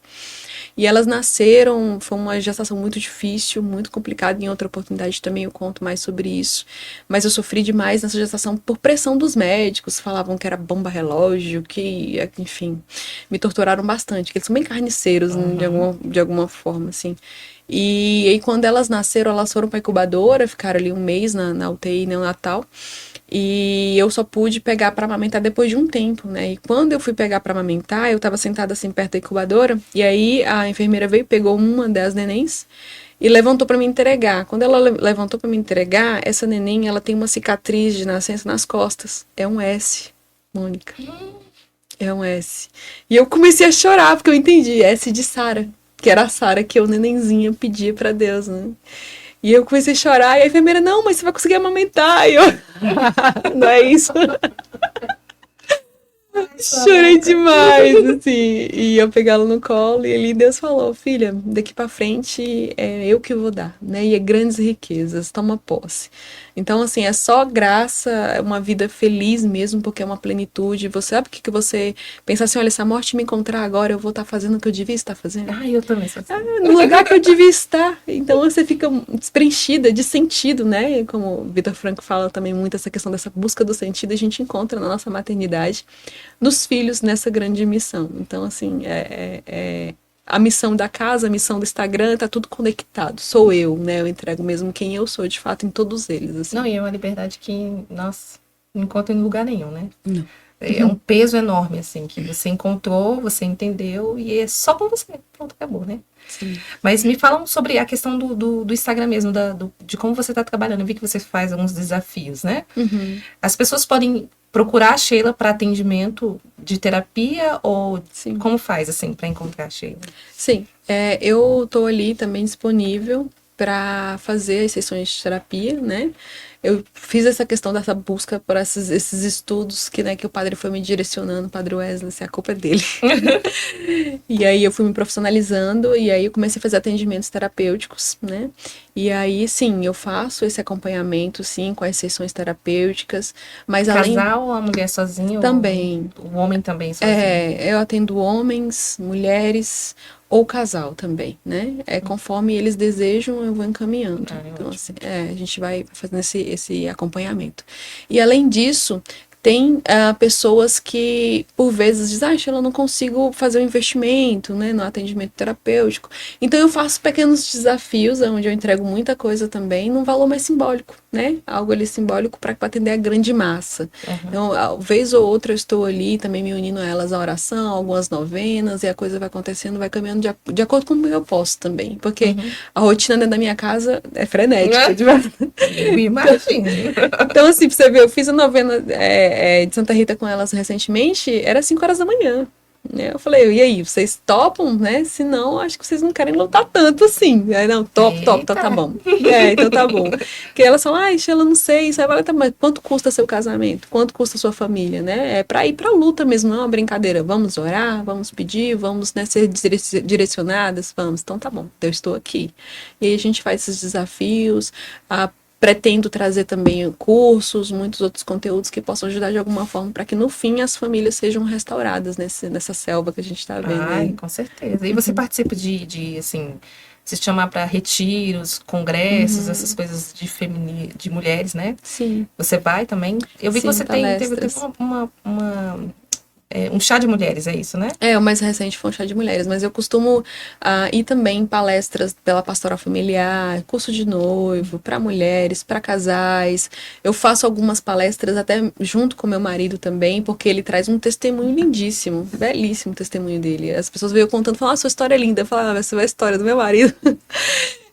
S3: E elas nasceram, foi uma gestação muito difícil, muito complicada. Em outra oportunidade também eu conto mais sobre isso. Mas eu sofri demais nessa gestação por pressão dos médicos. Falavam que era bomba relógio, que, enfim, me torturaram bastante. Que eles são bem carniceiros, né, de alguma forma, assim. E aí quando elas nasceram, elas foram para a incubadora, ficaram ali um mês na UTI neonatal. E eu só pude pegar para amamentar depois de um tempo, né? E quando eu fui pegar para amamentar, eu tava sentada assim perto da incubadora, e aí a enfermeira veio, pegou uma das nenéns e levantou para me entregar. Quando ela levantou para me entregar, essa neném, ela tem uma cicatriz de nascença nas costas. É um S, Mônica. É um S. E eu comecei a chorar, porque eu entendi, S de Sara, que era a Sara que eu, nenenzinha, pedia para Deus, né? E eu comecei a chorar, e a enfermeira, não, mas você vai conseguir amamentar. E eu, não é isso? Chorei demais, assim. E eu peguei ela no colo e ali Deus falou, filha, daqui pra frente é eu que vou dar, né? E é grandes riquezas, toma posse. Então, assim, é só graça, é uma vida feliz mesmo, porque é uma plenitude. Você sabe o que você pensa assim, olha, se a morte me encontrar agora, eu vou estar fazendo o que eu devia estar fazendo?
S2: Ah, eu também sou assim.
S3: No lugar que eu devia estar. Então você fica despreenchida de sentido, né? Como o Vitor Franco fala também muito, essa questão dessa busca do sentido, a gente encontra na nossa maternidade, nos filhos, nessa grande missão. Então, assim, a missão da casa, a missão do Instagram, tá tudo conectado. Sou eu, né? Eu entrego mesmo quem eu sou, de fato, em todos eles. Assim.
S2: Não, e é uma liberdade que, nossa, não encontra em lugar nenhum, né?
S3: Não.
S2: É um peso enorme, assim, que você encontrou, você entendeu, e é só com você. Pronto, acabou, né?
S3: Sim.
S2: Mas me falam sobre a questão do Instagram mesmo, de como você está trabalhando. Eu vi que você faz alguns desafios, né?
S3: Uhum.
S2: As pessoas podem procurar a Sheila para atendimento de terapia ou
S3: Sim.
S2: como faz, assim, para encontrar a Sheila?
S3: Sim, eu estou ali também disponível para fazer as sessões de terapia, né? Eu fiz essa questão dessa busca por esses estudos que o padre foi me direcionando, o padre Wesley, a culpa é dele. E aí eu fui me profissionalizando e aí eu comecei a fazer atendimentos terapêuticos, né? E aí, sim, eu faço esse acompanhamento, sim, com as sessões terapêuticas, mas além...
S2: Casal ou a mulher sozinha?
S3: Também.
S2: Ou o homem também sozinho?
S3: Eu atendo homens, mulheres ou casal também, né? Conforme eles desejam, eu vou encaminhando. Então, assim, a gente vai fazendo esse acompanhamento. E além disso, tem pessoas que, por vezes, dizem, Sheila, eu não consigo fazer o investimento, né, no atendimento terapêutico. Então, eu faço pequenos desafios, onde eu entrego muita coisa também, num valor mais simbólico, né? Algo ali simbólico para atender a grande massa. Então, vez ou outra, eu estou ali também me unindo a elas à oração, algumas novenas, e a coisa vai acontecendo, vai caminhando de acordo com o que eu posso também. Porque a rotina dentro da minha casa é frenética.
S2: Eu imagino.
S3: Então, assim, pra você ver, eu fiz a novena de Santa Rita com elas recentemente, era 5 horas da manhã. Né? Eu falei, e aí, vocês topam, né? Se não, acho que vocês não querem lutar tanto assim. Aí, não, top, então tá bom. Então tá bom. Porque elas falam, Sheila, não sei, isso aí vai, mas quanto custa seu casamento? Quanto custa sua família, né? É pra ir pra luta mesmo, não é uma brincadeira. Vamos orar, vamos pedir, vamos, né, ser direcionadas, vamos. Então tá bom, eu estou aqui. E aí a gente faz esses desafios, pretendo trazer também cursos, muitos outros conteúdos que possam ajudar de alguma forma para que no fim as famílias sejam restauradas nessa selva que a gente está vendo.
S2: Ai, com certeza. E você participa de assim, se chamar para retiros, congressos, essas coisas de mulheres, né?
S3: Sim.
S2: Você vai também? Eu vi que
S3: Sim,
S2: você teve
S3: palestras.
S2: um chá de mulheres, é isso, né?
S3: O mais recente foi um chá de mulheres, mas eu costumo ir também em palestras pela pastoral familiar, curso de noivo, para mulheres, para casais. Eu faço algumas palestras até junto com meu marido também, porque ele traz um testemunho lindíssimo, belíssimo testemunho dele. As pessoas veio contando, falam, sua história é linda. Eu falo, essa é a história do meu marido.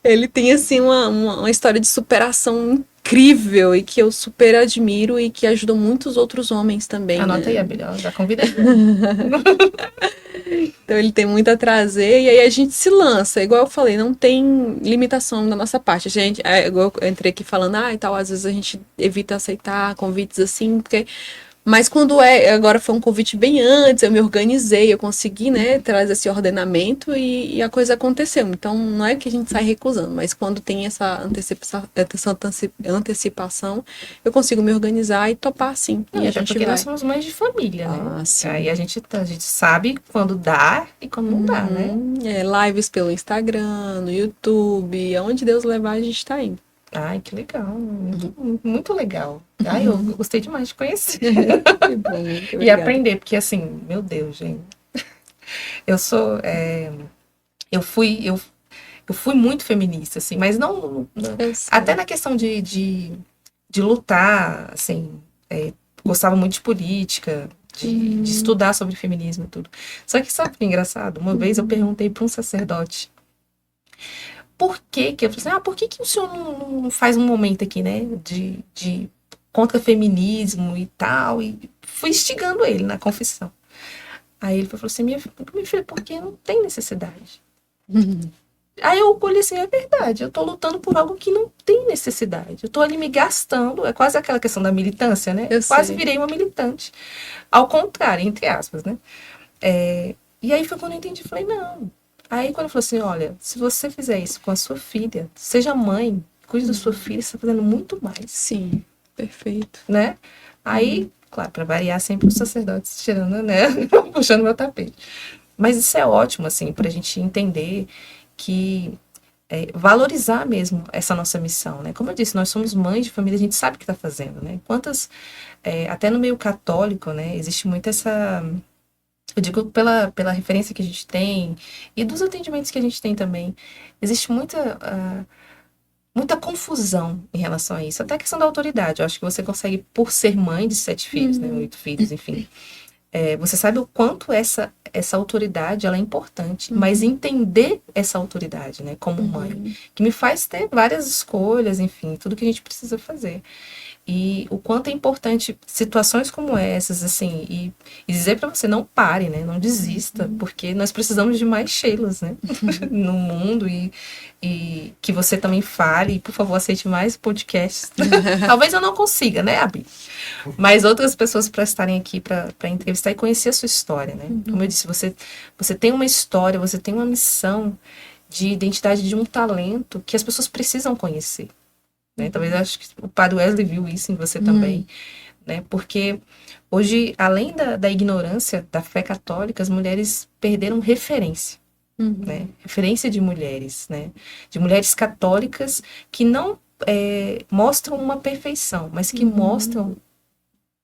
S3: Ele tem, assim, uma história de superação incrível e que eu super admiro e que ajuda muitos outros homens também,
S2: Anota aí,
S3: né?
S2: Abelha, já convidei.
S3: Então ele tem muito a trazer e aí a gente se lança. Igual eu falei, não tem limitação da nossa parte. A gente, igual eu entrei aqui falando, e tal, às vezes a gente evita aceitar convites assim, porque... Mas quando agora foi um convite bem antes, eu me organizei, eu consegui, né, trazer esse ordenamento e a coisa aconteceu. Então, não é que a gente sai recusando, mas quando tem essa antecipação, eu consigo me organizar e topar sim.
S2: Não,
S3: E a
S2: até
S3: gente
S2: porque
S3: vai.
S2: nós somos mães de família, né?
S3: Sim.
S2: Aí a gente sabe quando dá e quando não dá, né?
S3: Lives pelo Instagram, no YouTube, aonde Deus levar, a gente tá indo.
S2: Ai, que legal. Muito legal. Ai, eu gostei demais de conhecer.
S3: Que bom, muito
S2: E
S3: obrigada.
S2: aprender, porque assim, meu Deus, gente. Eu sou. Eu fui muito feminista, assim, mas não.
S3: Eu sei.
S2: Até na questão de lutar, assim. Gostava muito de política, de estudar sobre feminismo e tudo. Só que sabe o que é engraçado? Uma vez eu perguntei para um sacerdote por que eu falei assim, por que o senhor não faz um momento aqui, né, de contra feminismo e tal, e fui instigando ele na confissão. Aí ele falou assim, minha filha, porque não tem necessidade. Aí eu olhei assim, é verdade, eu tô lutando por algo que não tem necessidade. Eu tô ali me gastando, é quase aquela questão da militância, né?
S3: Eu
S2: Quase
S3: sei.
S2: virei uma militante. Ao contrário, entre aspas, né? E aí foi quando eu entendi, falei, não. Aí quando ele falou assim, olha, se você fizer isso com a sua filha, seja mãe, cuide da sua filha, você está fazendo muito mais.
S3: Sim, perfeito.
S2: Né? Aí, claro, para variar sempre os sacerdotes tirando, né? Puxando meu tapete. Mas isso é ótimo, assim, para a gente entender que valorizar mesmo essa nossa missão, né? Como eu disse, nós somos mães de família, a gente sabe o que está fazendo, né? Quantas, até no meio católico, né? Existe muito essa... Eu digo pela referência que a gente tem e dos atendimentos que a gente tem também. Existe muita confusão em relação a isso. Até a questão da autoridade. Eu acho que você consegue, por ser mãe de 7 filhos, né? 8 filhos, enfim. Você sabe o quanto essa autoridade ela é importante. Mas entender essa autoridade, né? Como mãe. Que me faz ter várias escolhas, enfim. Tudo que a gente precisa fazer. E o quanto é importante situações como essas, assim, e dizer para você, não pare, né? Não desista, porque nós precisamos de mais Sheilas, né? No mundo e que você também fale, e por favor, aceite mais podcasts. Talvez eu não consiga, né, Abi? Mas outras pessoas para estarem aqui para entrevistar e conhecer a sua história, né? Como eu disse, você tem uma história, você tem uma missão de identidade, de um talento que as pessoas precisam conhecer. Né? Talvez eu acho que o padre Wesley viu isso em você também, né? Porque hoje, além da ignorância da fé católica, as mulheres perderam referência, né? Referência de mulheres, né? De mulheres católicas que não mostram uma perfeição, mas que mostram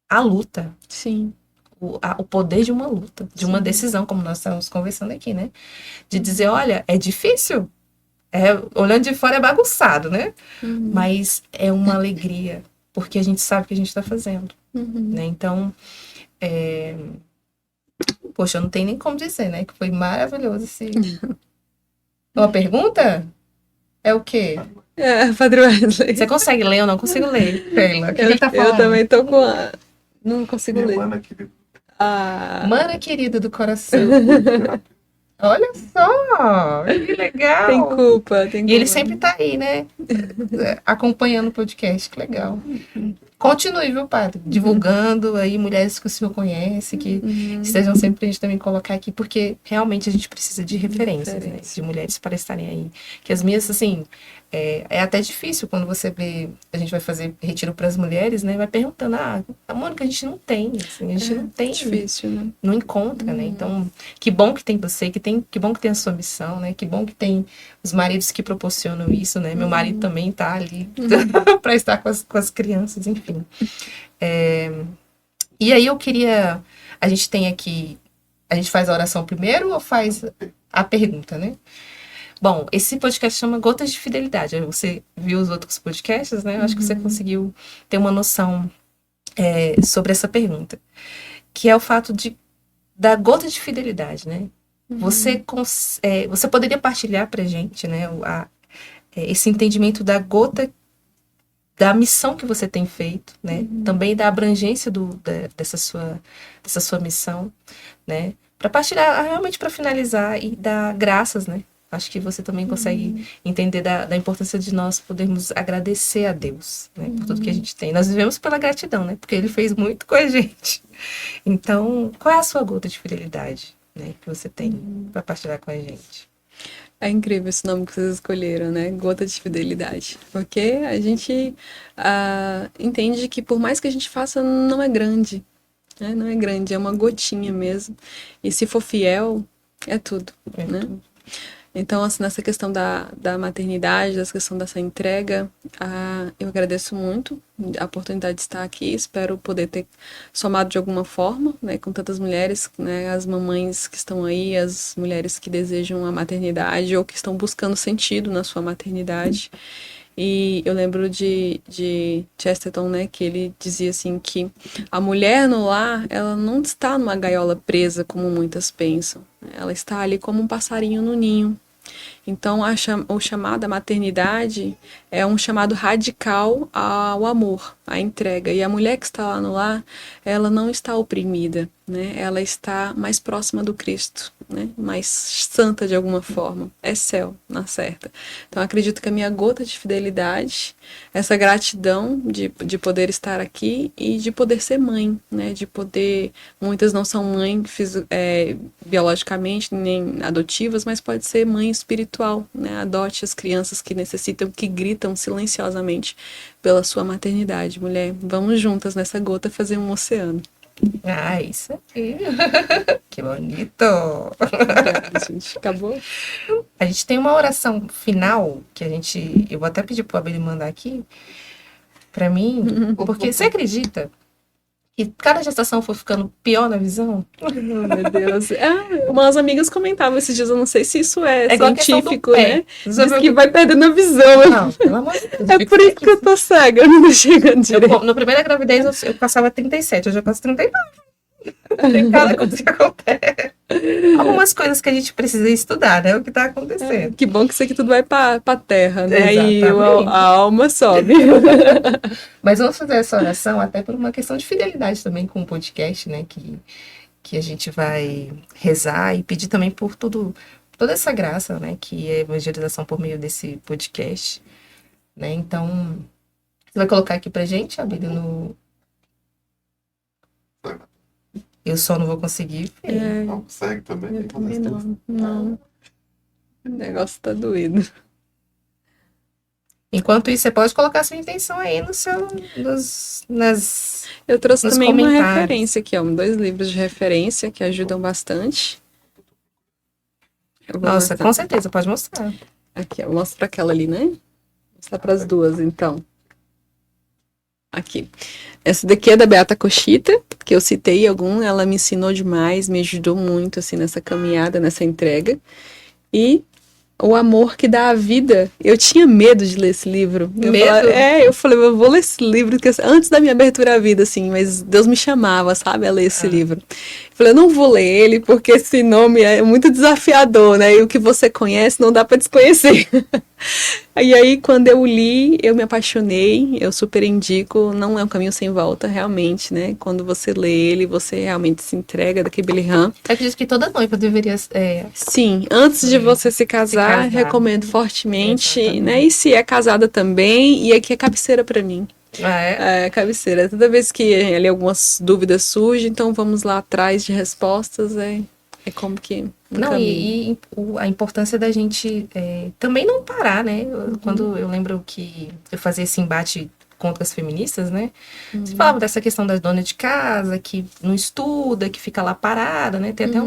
S2: a luta.
S3: Sim.
S2: O poder de uma luta, de uma decisão, como nós estamos conversando aqui, né? De dizer, olha, é difícil. Olhando de fora é bagunçado, né? Mas é uma alegria, porque a gente sabe o que a gente está fazendo. Né? Então, poxa, eu não tenho nem como dizer, né? Que foi maravilhoso esse... Uma pergunta? É o quê?
S3: Padre Wesley.
S2: Você consegue ler? Eu não consigo ler, Sheila. O que ele tá falando?
S3: Eu também tô com a... Não consigo ler.
S2: Mana querida do coração. Olha só, que legal.
S3: Tem culpa.
S2: E ele sempre tá aí, né? Acompanhando o podcast, que legal. continue, viu, padre? Divulgando aí mulheres que o senhor conhece, que estejam sempre pra gente também colocar aqui, porque realmente a gente precisa de referências, né? De mulheres para estarem aí. Que as minhas, assim, é até difícil quando você vê, a gente vai fazer retiro para as mulheres, né? Vai perguntando, a Mônica, a gente não tem, assim, a gente não tem.
S3: Difícil, né?
S2: Não encontra, né? Então, que bom que tem você, que bom que tem a sua missão, né? Que bom que tem os maridos que proporcionam isso, né? Meu marido também tá ali para estar com as crianças, enfim. E aí eu queria... A gente tem aqui... A gente faz a oração primeiro ou faz a pergunta, né? Bom, esse podcast chama Gotas de Fidelidade. Você viu os outros podcasts, né? Eu acho que você conseguiu ter uma noção sobre essa pergunta. Que é o fato da gota de fidelidade, né? Você poderia partilhar pra gente, né? Esse entendimento da gota, da missão que você tem feito, né? Também da abrangência dessa sua missão, né? Para partilhar, realmente para finalizar e dar graças, né? Acho que você também consegue entender da importância de nós podermos agradecer a Deus, né? Por tudo que a gente tem. Nós vivemos pela gratidão, né? Porque Ele fez muito com a gente. Então, qual é a sua gota de fidelidade, né? Que você tem para partilhar com a gente?
S3: É incrível esse nome que vocês escolheram, né? Gota de fidelidade. Porque a gente entende que por mais que a gente faça, não é grande. Né? Não é grande, é uma gotinha mesmo. E se for fiel, é tudo, né? Então, assim, nessa questão da maternidade, nessa questão dessa entrega, eu agradeço muito a oportunidade de estar aqui. Espero poder ter somado de alguma forma, né, com tantas mulheres, né, as mamães que estão aí, as mulheres que desejam a maternidade ou que estão buscando sentido na sua maternidade. E eu lembro de Chesterton, né, que ele dizia assim que a mulher no lar, ela não está numa gaiola presa como muitas pensam. Ela está ali como um passarinho no ninho. Então, o chamado à maternidade é um chamado radical ao amor, à entrega. E a mulher que está lá no lar, ela não está oprimida, né? Ela está mais próxima do Cristo, né? Mais santa de alguma forma. É céu, na certa. Então, acredito que a minha gota de fidelidade, essa gratidão de poder estar aqui e de poder ser mãe, né? De poder... Muitas não são mães biologicamente, nem adotivas, mas pode ser mãe espiritual, né? Adote as crianças que necessitam, que gritam silenciosamente pela sua maternidade. Mulher, vamos juntas nessa gota fazer um oceano.
S2: Isso aqui. Que bonito.
S3: Gente, acabou?
S2: A gente tem uma oração final que eu vou até pedir pro Abel mandar aqui pra mim, porque você acredita que cada gestação foi ficando pior na visão?
S3: Oh, meu Deus. Umas amigas comentavam esses dias, eu não sei se isso é científico, né? Diz que vai perdendo a visão.
S2: Não, pelo amor de Deus.
S3: É por isso que eu tô cega, eu não tô chegando direito.
S2: Na primeira gravidez eu passava 37, hoje eu passo 39. Tem cada coisa que acontece. Algumas coisas que a gente precisa estudar, né? O que tá acontecendo.
S3: Que bom que isso aqui tudo vai pra terra, né?
S2: Exatamente.
S3: E a alma sobe.
S2: Mas vamos fazer essa oração até por uma questão de fidelidade também com o podcast, né? Que a gente vai rezar e pedir também por toda essa graça, né? Que é a evangelização por meio desse podcast, né? Então, você vai colocar aqui pra gente, Abílio, no... Eu só não vou conseguir ver.
S4: Não consegue também?
S3: Eu também não. O negócio tá doído.
S2: Enquanto isso, você pode colocar sua intenção aí
S3: Eu trouxe
S2: nos
S3: também uma
S2: comentários.
S3: referência aqui, ó. 2 livros de referência que ajudam bastante. Eu vou
S2: Nossa,
S3: mostrar.
S2: com certeza, pode mostrar.
S3: Aqui, eu mostro pra aquela ali, né? Vou mostrar pras duas, então. Aqui. Essa daqui é da Beata Cochita, que eu citei ela me ensinou demais, me ajudou muito, assim, nessa caminhada, nessa entrega. E O Amor que Dá a Vida. Eu tinha medo de ler esse livro. Eu falei, eu vou ler esse livro, porque antes da minha abertura à vida, assim, mas Deus me chamava, sabe, a ler esse livro. Eu falei, eu não vou ler ele, porque esse nome é muito desafiador, né? E o que você conhece não dá para desconhecer. E aí, quando eu li, eu me apaixonei, eu super indico, não é um caminho sem volta, realmente, né? Quando você lê ele, você realmente se entrega daqui Billy Hahn.
S2: Eu acredito que toda noiva deveria...
S3: Sim, antes de você se casar, recomendo fortemente, né? E se é casada também, e aqui é cabeceira pra mim.
S2: É.
S3: A cabeceira. Toda vez que ali algumas dúvidas surgem, então vamos lá atrás de respostas, é como que
S2: Não,
S3: caminho.
S2: a importância da gente também não parar, né? Quando eu lembro que eu fazia esse embate contra as feministas, né? Você falava dessa questão das donas de casa, que não estuda, que fica lá parada, né? Tem até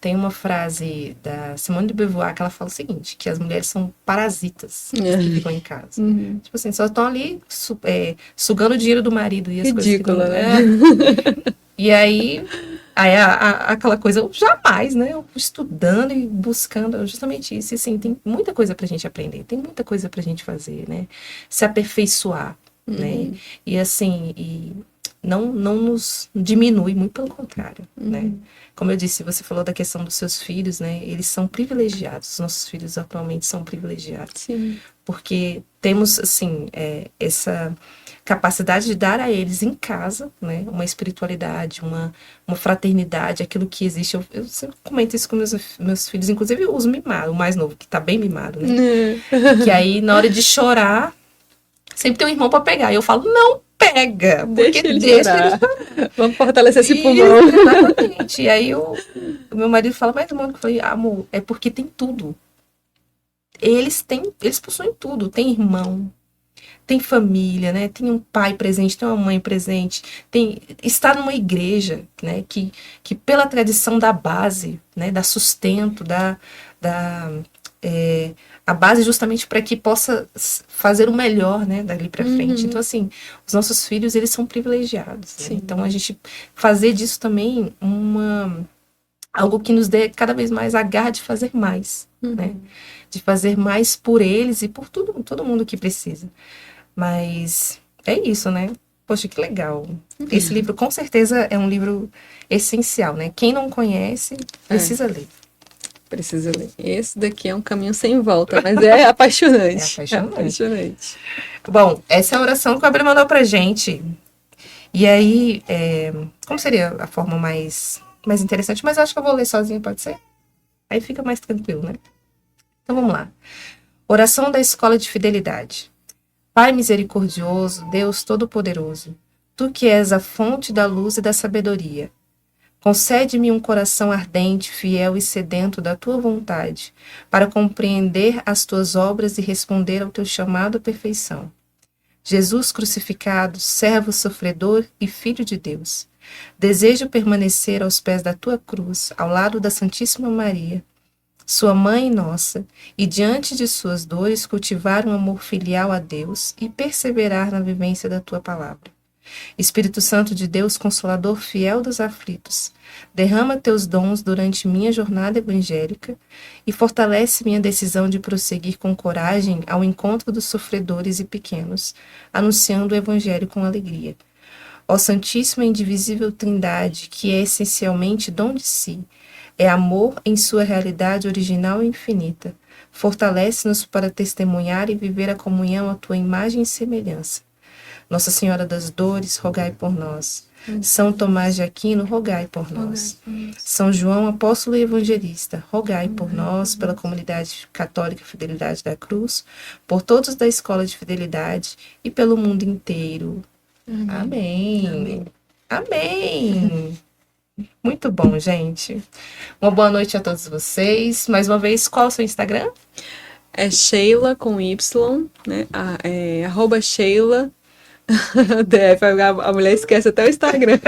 S2: tem uma frase da Simone de Beauvoir que ela fala o seguinte, que as mulheres são parasitas que ficam em casa. Tipo assim, só estão ali sugando o dinheiro do marido e as
S3: Ridícula,
S2: coisas que
S3: né?
S2: E aí aquela coisa, eu jamais, né? Eu estudando e buscando justamente isso. E assim, tem muita coisa pra gente aprender, tem muita coisa pra gente fazer, né? Se aperfeiçoar, né? E assim, não nos diminui, muito pelo contrário, né? Como eu disse, você falou da questão dos seus filhos, né? Eles são privilegiados, os nossos filhos atualmente são privilegiados.
S3: Sim.
S2: Porque temos, assim, essa capacidade de dar a eles em casa, né, uma espiritualidade, uma fraternidade, aquilo que existe. Eu sempre comento isso com meus filhos, inclusive os mimados, o mais novo, que tá bem mimado, né? Que aí, na hora de chorar, sempre tem um irmão para pegar. E eu falo, não pega, porque deixa ele chorar.
S3: Vamos fortalecer esse
S2: Isso,
S3: pulmão.
S2: exatamente. E aí o meu marido fala, mas irmão, eu falei, amor, é porque tem tudo. Eles possuem tudo, tem irmão, tem família, né? Tem um pai presente, tem uma mãe presente, está numa igreja, né? Que pela tradição da base, né? Da sustento, a base justamente para que possa fazer o melhor, né? Dali para frente. Então, assim, os nossos filhos, eles são privilegiados. Né? Então, a gente fazer disso também algo que nos dê cada vez mais a garra de fazer mais, né? De fazer mais por eles e por todo mundo que precisa. Mas é isso, né? Poxa, que legal. Esse livro, com certeza, é um livro essencial, né? Quem não conhece, precisa ler.
S3: Precisa ler. Esse daqui é um caminho sem volta, mas é apaixonante.
S2: É apaixonante.
S3: Bom,
S2: essa é a oração que o Gabriel mandou pra gente. E aí, como seria a forma mais interessante? Mas eu acho que eu vou ler sozinha, pode ser? Aí fica mais tranquilo, né? Então vamos lá. Oração da Escola de Fidelidade. Pai misericordioso, Deus Todo-Poderoso, Tu que és a fonte da luz e da sabedoria, concede-me um coração ardente, fiel e sedento da Tua vontade, para compreender as Tuas obras e responder ao Teu chamado à perfeição. Jesus crucificado, servo sofredor e Filho de Deus, desejo permanecer aos pés da Tua cruz, ao lado da Santíssima Maria, Sua Mãe nossa, e diante de suas dores cultivar um amor filial a Deus e perseverar na vivência da Tua palavra. Espírito Santo de Deus, Consolador fiel dos aflitos, derrama Teus dons durante minha jornada evangélica e fortalece minha decisão de prosseguir com coragem ao encontro dos sofredores e pequenos, anunciando o Evangelho com alegria. Ó Santíssima e Indivisível Trindade, que é essencialmente dom de si, é amor em sua realidade original e infinita. Fortalece-nos para testemunhar e viver a comunhão à Tua imagem e semelhança. Nossa Senhora das Dores, rogai por nós. São Tomás de Aquino, rogai por nós. São João, apóstolo e evangelista, rogai por nós, pela comunidade católica Fidelidade da Cruz, por todos da Escola de Fidelidade e pelo mundo inteiro. Amém. Amém. Muito bom, gente. Uma boa noite a todos vocês. Mais uma vez, qual é o seu Instagram?
S3: É Sheila com Y, né? @ Sheila DF. A mulher esquece até o Instagram.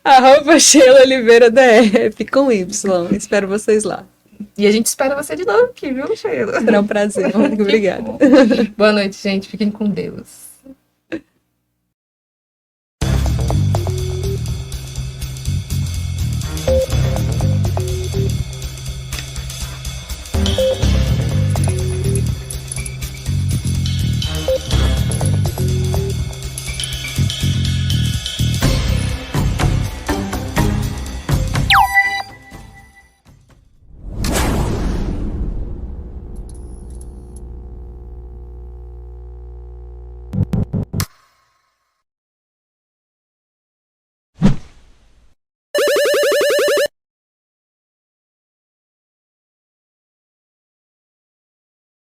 S3: @ Sheila Oliveira DF com Y. Espero vocês lá.
S2: E a gente espera você de novo aqui, viu, Sheila?
S3: Será um prazer. Muito obrigada.
S2: Boa noite, gente. Fiquem com Deus.